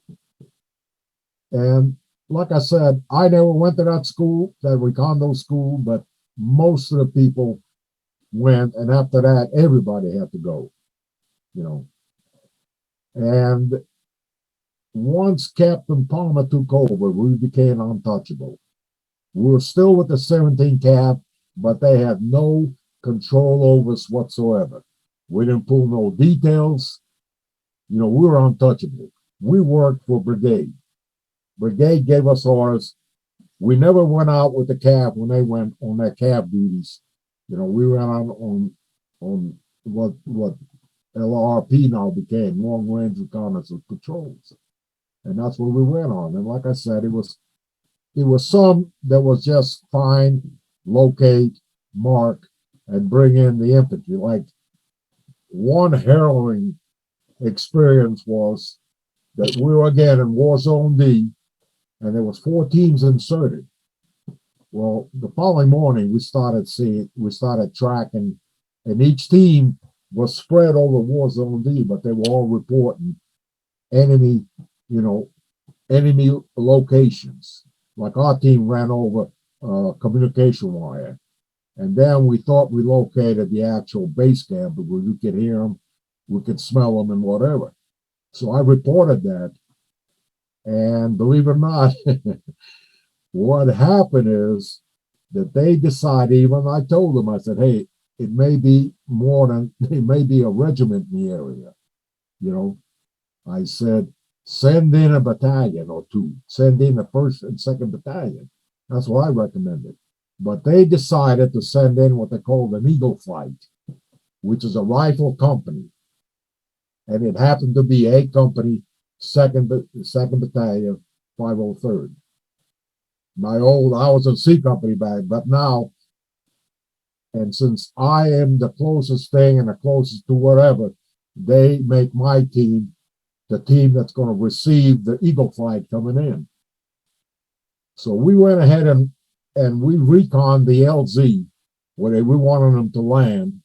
And like I said, I never went to that school, that Recondo school, but most of the people went. And after that, everybody had to go, you know. And once Captain Palmer took over, we became untouchable. We were still with the 17 Cap, but they had no control over us whatsoever. We didn't pull no details. You know, we were untouchable. We worked for Brigade. Brigade gave us orders. We never went out with the CAV when they went on their CAV duties. You know, we went on what LRRP now became, long range reconnaissance patrols. And that's what we went on. And like I said, it was some that was just find, locate, mark, and bring in the infantry. Like one harrowing experience was that we were again in War Zone D, and there was 4 teams inserted. Well, the following morning we started tracking, and each team was spread over War Zone D, but they were all reporting enemy, you know, enemy locations. Like our team ran over communication wire. And then we thought we located the actual base camp because we could hear them, we could smell them and whatever. So I reported that. And believe it or not, what happened is that they decided, even I told them, I said, hey, it may be a regiment in the area. You know, I said, send in a battalion or 2, send in the 1st and 2nd battalion. That's what I recommended. But they decided to send in what they called an Eagle Flight, which is a rifle company. And it happened to be A company, 2nd battalion, 503rd. I was in C company back, but now And since I am the closest thing and the closest to whatever, they make my team the team that's going to receive the Eagle flag coming in. So we went ahead and we reconned the LZ where we wanted them to land.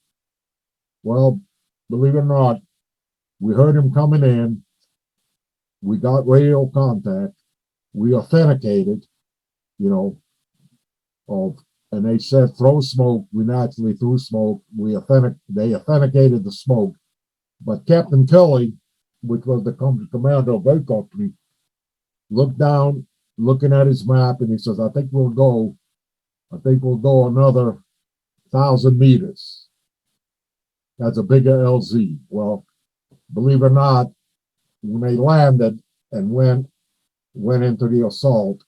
Well, believe it or not, we heard him coming in. We got radio contact. We authenticated, and they said throw smoke. We naturally threw smoke. They authenticated the smoke. But Captain Kelly, which was the commander of their company, looked down, looking at his map, and he says, I think we'll go another 1,000 meters. That's a bigger LZ. Well, believe it or not, when they landed and went into the assault,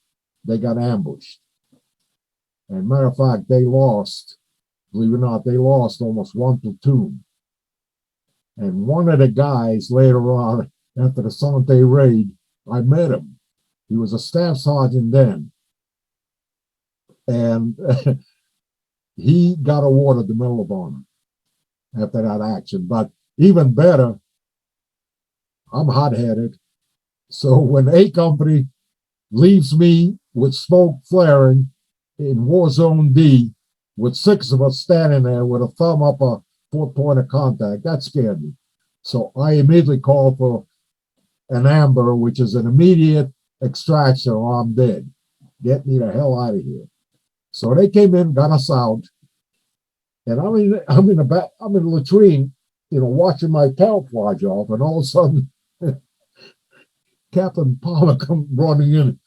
they got ambushed. And matter of fact, believe it or not, they lost almost one platoon. And one of the guys later on, after the Sante raid, I met him. He was a staff sergeant then. And he got awarded the Medal of Honor after that action. But even better, I'm hot-headed. So when A Company leaves me with smoke flaring in War Zone D, with 6 of us standing there with a thumb up a 4-point of contact, that scared me. So I immediately called for an amber, which is an immediate extraction or I'm dead. Get me the hell out of here. So they came in, got us out, and I'm in the latrine, watching my camouflage off, and all of a sudden, Captain Palmer comes running in.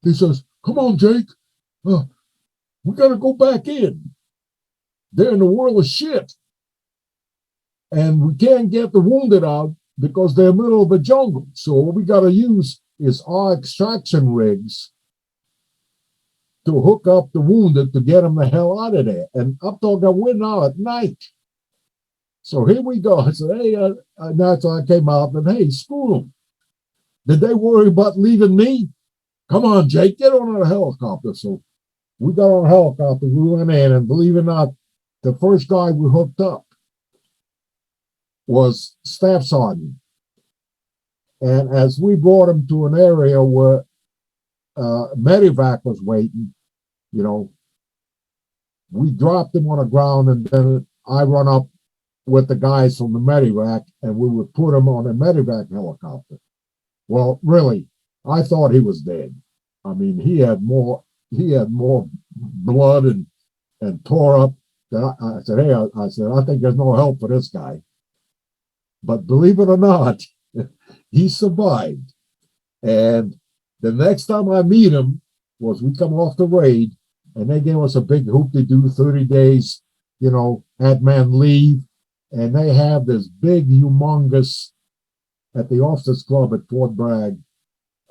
He says, "Come on, Jake, we got to go back in. They're in the world of shit, and we can't get the wounded out because they're in the middle of a jungle. So what we got to use is our extraction rigs to hook up the wounded to get them the hell out of there. And I'm talking, we're now at night. So here we go." I said, "Hey," that's why I came out and, "Hey, screw them. Did they worry about leaving me? Come on, Jake, get on a helicopter." So we got on a helicopter, we went in, and believe it or not, the first guy we hooked up was Staff Sergeant. And as we brought him to an area where medevac was waiting, we dropped him on the ground, and then I run up with the guys from the medevac, and we would put him on a medevac helicopter. Well, really, I thought he was dead. I mean, he had more blood and tore up. I said, "Hey," I said, "I think there's no help for this guy." But believe it or not, he survived. And the next time I meet him was we come off the raid, and they gave us a big hoop-de-doo, 30 days, admin leave. And they have this big, humongous, at the Officers Club at Fort Bragg,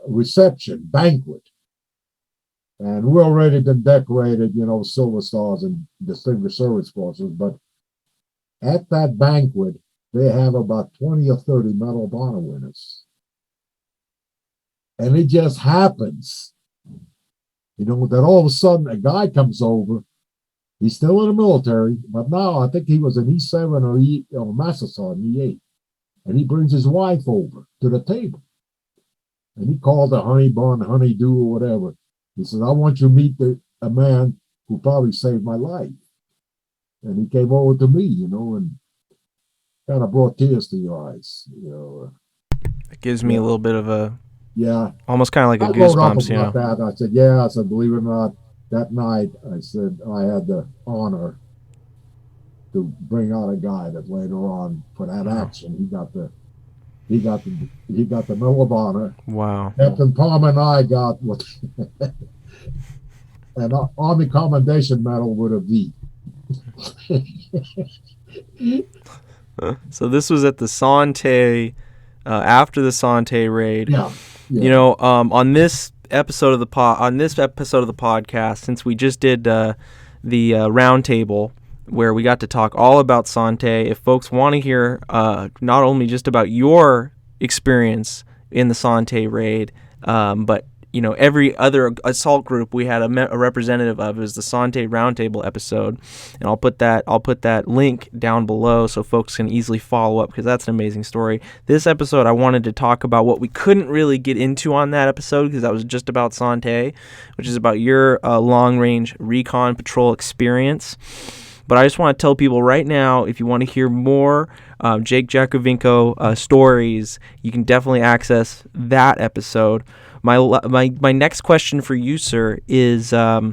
reception, banquet. And we've already been decorated, Silver Stars and Distinguished Service Crosses. But at that banquet, they have about 20 or 30 Medal of Honor winners. And it just happens, that all of a sudden a guy comes over. He's still in the military, but now I think he was an E7 or Master Sergeant, E8. And he brings his wife over to the table. And he called her honey bun, honeydew, or whatever. He says, "I want you to meet a man who probably saved my life." And he came over to me, and kind of brought tears to your eyes. It gives me a little bit of yeah, almost kind of like a goosebumps, that. I said, "Yeah," I said, "Believe it or not, that night," I said, "I had the honor to bring out a guy that later on for that action he got the Medal of Honor." Wow. Captain Palmer and I got what an Army Commendation Medal with a V. So this was at the Sante, after the Sante raid. Yeah. On this episode of the podcast, since we just did the roundtable where we got to talk all about Sante, if folks want to hear not only just about your experience in the Sante raid, but every other assault group we had a representative of. Is the Sante Roundtable episode, and I'll put that link down below so folks can easily follow up, because that's an amazing story. This episode, I wanted to talk about what we couldn't really get into on that episode, because that was just about Sante, which is about your long-range recon patrol experience. But I just want to tell people right now, if you want to hear more Jake Jackovenco stories, you can definitely access that episode. My next question for you, sir, is, what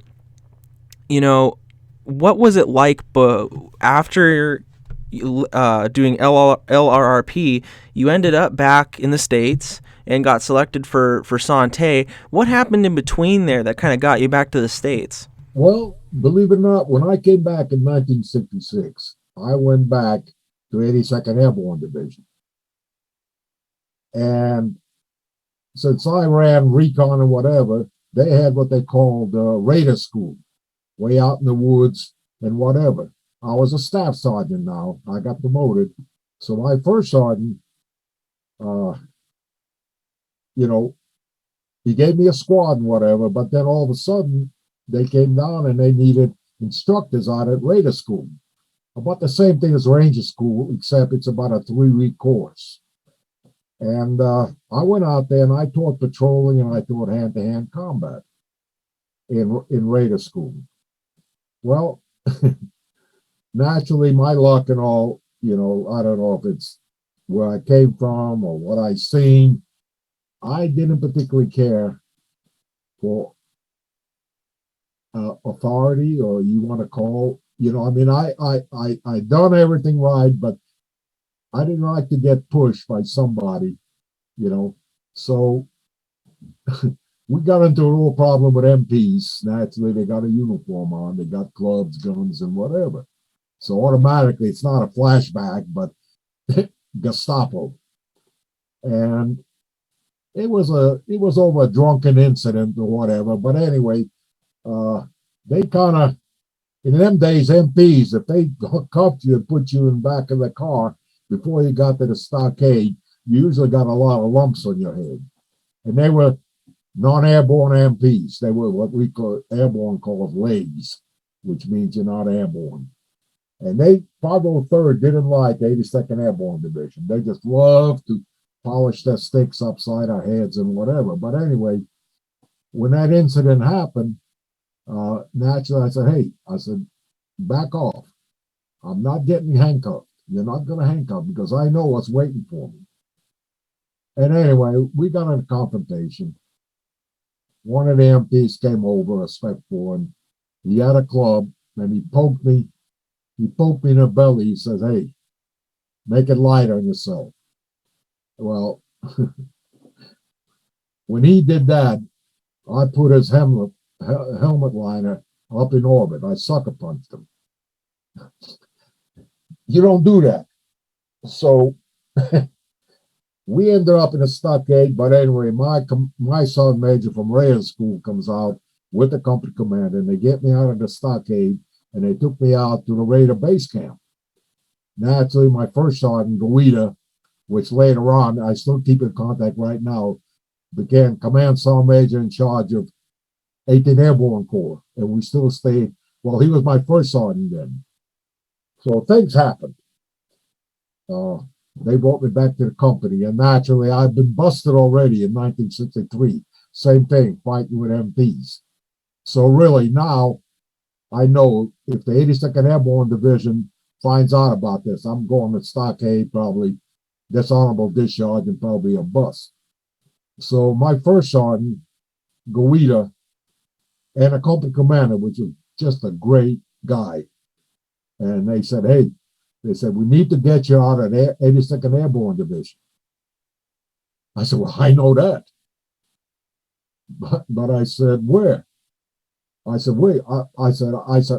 was it like after doing LRRP? You ended up back in the States and got selected for Sante. What happened in between there that kind of got you back to the States? Well, believe it or not, when I came back in 1966, I went back to 82nd Airborne Division. And since I ran Recon and whatever, they had what they called Raider School, way out in the woods and whatever. I was a staff sergeant now. I got promoted. So my first sergeant, he gave me a squad and whatever, but then all of a sudden, they came down and they needed instructors out at Raider School. About the same thing as Ranger School, except it's about a 3-week course. And I went out there and I taught patrolling and I taught hand-to-hand combat in Raider School. Well, naturally, my luck and all, I don't know if it's where I came from or what I seen. I didn't particularly care for authority, or you want to call, I done everything right, but I didn't like to get pushed by somebody, So we got into a little problem with MPs. Naturally, they got a uniform on, they got clubs, guns, and whatever. So automatically, it's not a flashback, but Gestapo. And it was over a drunken incident or whatever. But anyway, they kind of, in them days, MPs, if they cuffed you and put you in the back of the car before you got to the stockade, you usually got a lot of lumps on your head. And they were non-airborne MPs. They were what we call airborne calls legs, which means you're not airborne. And 503rd didn't like 82nd Airborne Division. They just loved to polish their sticks upside our heads and whatever. But anyway, when that incident happened, naturally, I said, back off. I'm not getting handcuffed. You're not going to handcuff me because I know what's waiting for me. And anyway, we got in a confrontation. One of the MPs came over, a Spec 4, and he had a club, and he poked me. He poked me in the belly. He says, "Hey, make it light on yourself." Well, when he did that, I put his helmet liner up in orbit. I sucker punched him. You don't do that. So we ended up in a stockade. But anyway, my sergeant major from Raider School comes out with the company commander, and they get me out of the stockade, and they took me out to the Raider base camp. Naturally, my first sergeant, Guida, which later on, I still keep in contact right now, became command sergeant major in charge of 18th Airborne Corps, and we still stay. Well, he was my first sergeant then. So things happened. They brought me back to the company, and naturally, I've been busted already in 1963. Same thing, fighting with MPs. So really, now I know if the 82nd Airborne Division finds out about this, I'm going to stockade, probably dishonorable discharge, and probably a bus. So my first sergeant, Guida, and a company commander, which was just a great guy. And they said, "Hey," they said, "we need to get you out of the 82nd Airborne Division." I said, "Well, I know that." But I said, "Where?" I said, "Wait." I said,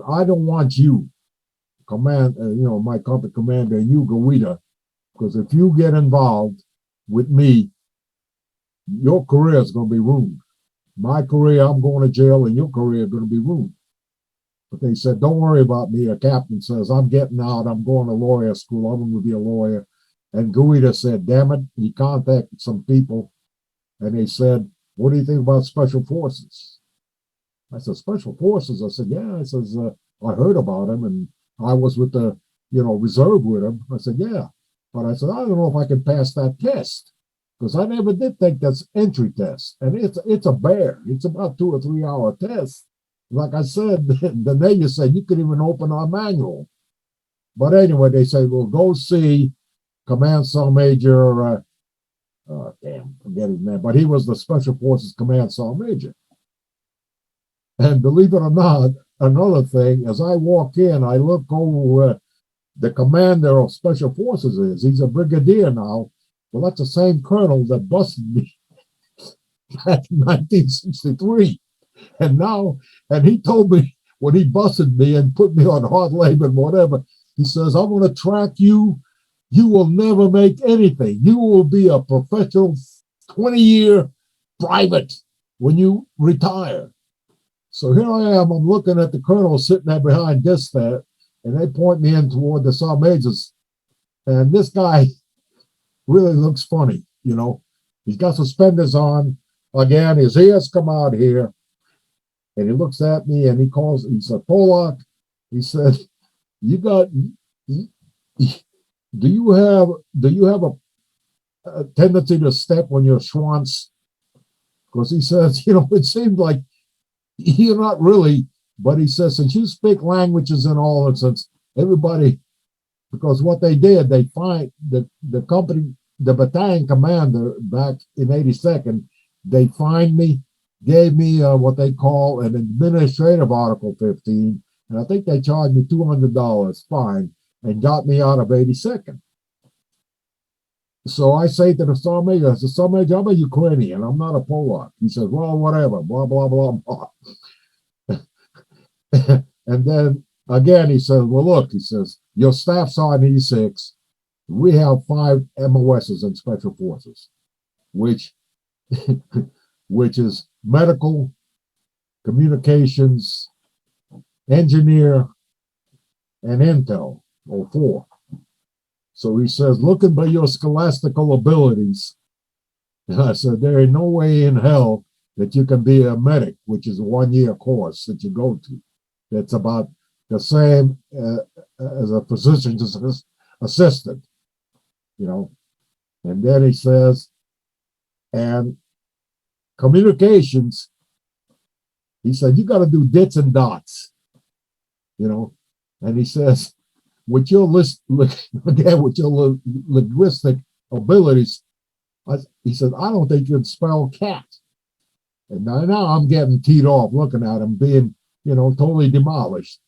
"I don't want you, my company commander, and you, Guida, because if you get involved with me, your career is going to be ruined. My career, I'm going to jail, and your career is going to be ruined." But they said, "Don't worry about me." The captain says, "I'm getting out. I'm going to lawyer school. I'm going to be a lawyer." And Guida said, "Damn it." He contacted some people, and they said, what do you think about Special Forces? I said, Special Forces? I said, yeah. I says, I heard about them, and I was with the, reserve with them. I said, yeah. But I said, I don't know if I can pass that test, because I never did take this entry test. And it's a bear. It's about 2 or 3 hour test. Like I said, the native said, you could even open our manual. But anyway, they say, well, go see Command Sergeant Major, forget his name, but he was the Special Forces Command Sergeant Major. And believe it or not, another thing, as I walk in, I look over where the commander of Special Forces is. He's a brigadier now. Well, that's the same colonel that busted me back in 1963. And he told me when he busted me and put me on hard labor and whatever, he says, I'm going to track you. You will never make anything. You will be a professional 20-year private when you retire. So here I am. I'm looking at the colonel sitting there behind dispatch, and they point me in toward the sergeant majors. And this guy really looks funny, He's got suspenders on. Again, his ears come out here. And he looks at me and he said, Polak, he said, do you have a tendency to step on your schwanz? Because he says, it seemed like you're not really, but he says, since you speak languages and all, and since everybody, because what they did, they find the company, the battalion commander back in 82nd, they fined me, gave me what they call an administrative Article 15, and I think they charged me $200 fine and got me out of 82nd. So I say to the sergeant major, I said, Sergeant Major, I'm a Ukrainian. I'm not a Polak. He says, well, whatever, blah, blah, blah, blah. And then again, he says, well, look, he says, your staff sergeant E6, we have 5 MOSs in Special Forces, which is medical, communications, engineer, and intel, or 4. So he says, looking by your scholastical abilities, and I said, there ain't no way in hell that you can be a medic, which is a 1-year course that you go to. That's about the same as a physician's assistant, And then he says, and communications, he said, you got to do dits and dots, And he says, with your linguistic abilities, he said, I don't think you can spell cat. And now I'm getting teed off looking at him being, totally demolished.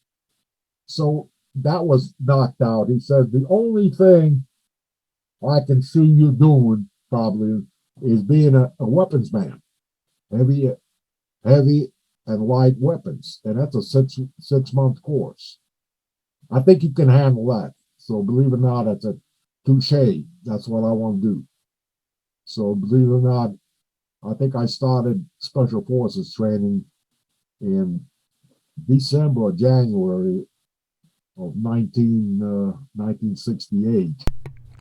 So that was knocked out. He said, the only thing I can see you doing probably is being a weapons man, heavy and light weapons. And that's a six-month course. I think you can handle that. So believe it or not, that's a touche. That's what I want to do. So believe it or not, I think I started Special Forces training in December or January of 1968.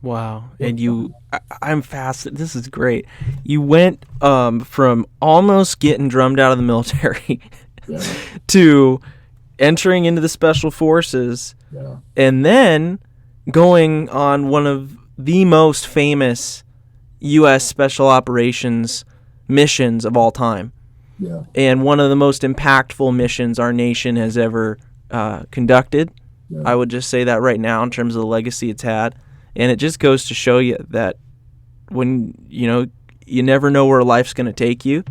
Wow. And I'm fascinated. This is great. You went from almost getting drummed out of the military to entering into the Special Forces, and then going on one of the most famous U.S. Special Operations missions of all time. Yeah. And one of the most impactful missions our nation has ever conducted. Yeah. I would just say that right now in terms of the legacy it's had. And it just goes to show you that when, you never know where life's going to take you.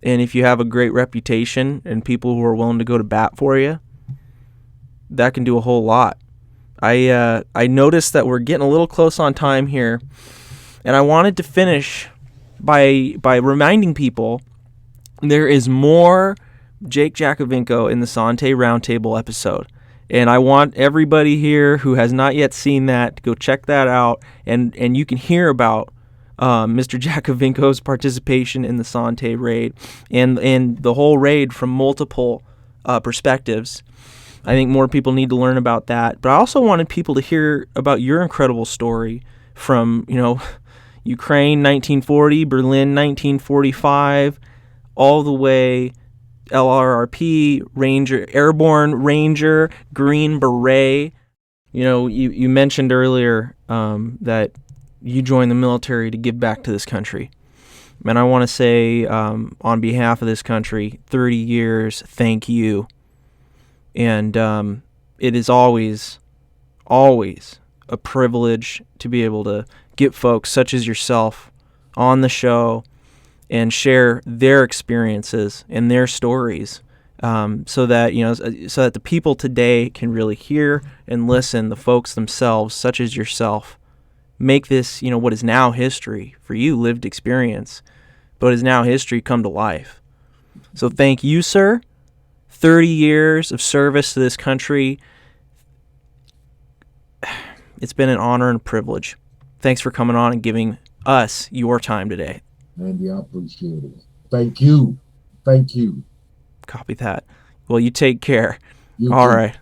And if you have a great reputation and people who are willing to go to bat for you, that can do a whole lot. I noticed that we're getting a little close on time here, and I wanted to finish by reminding people there is more Jake Jackovenco in the Sante Roundtable episode. And I want everybody here who has not yet seen that to go check that out, and you can hear about Mr. Jackovenco's participation in the Sante raid and the whole raid from multiple perspectives. I think more people need to learn about that. But I also wanted people to hear about your incredible story from, Ukraine 1940, Berlin 1945, all the way LRRP, Ranger, Airborne, Ranger, Green Beret. You know, you mentioned earlier that you joined the military to give back to this country. And I want to say, on behalf of this country, 30 years, thank you. And it is always a privilege to be able to get folks such as yourself on the show and share their experiences and their stories, so that the people today can really hear and listen. The folks themselves, such as yourself, make this, what is now history for you, lived experience, but is now history, come to life. So thank you, sir. 30 years of service to this country. It's been an honor and a privilege. Thanks for coming on and giving us your time today. Andy, I appreciate it. Thank you. Thank you. Copy that. Well, you take care. You All too. right.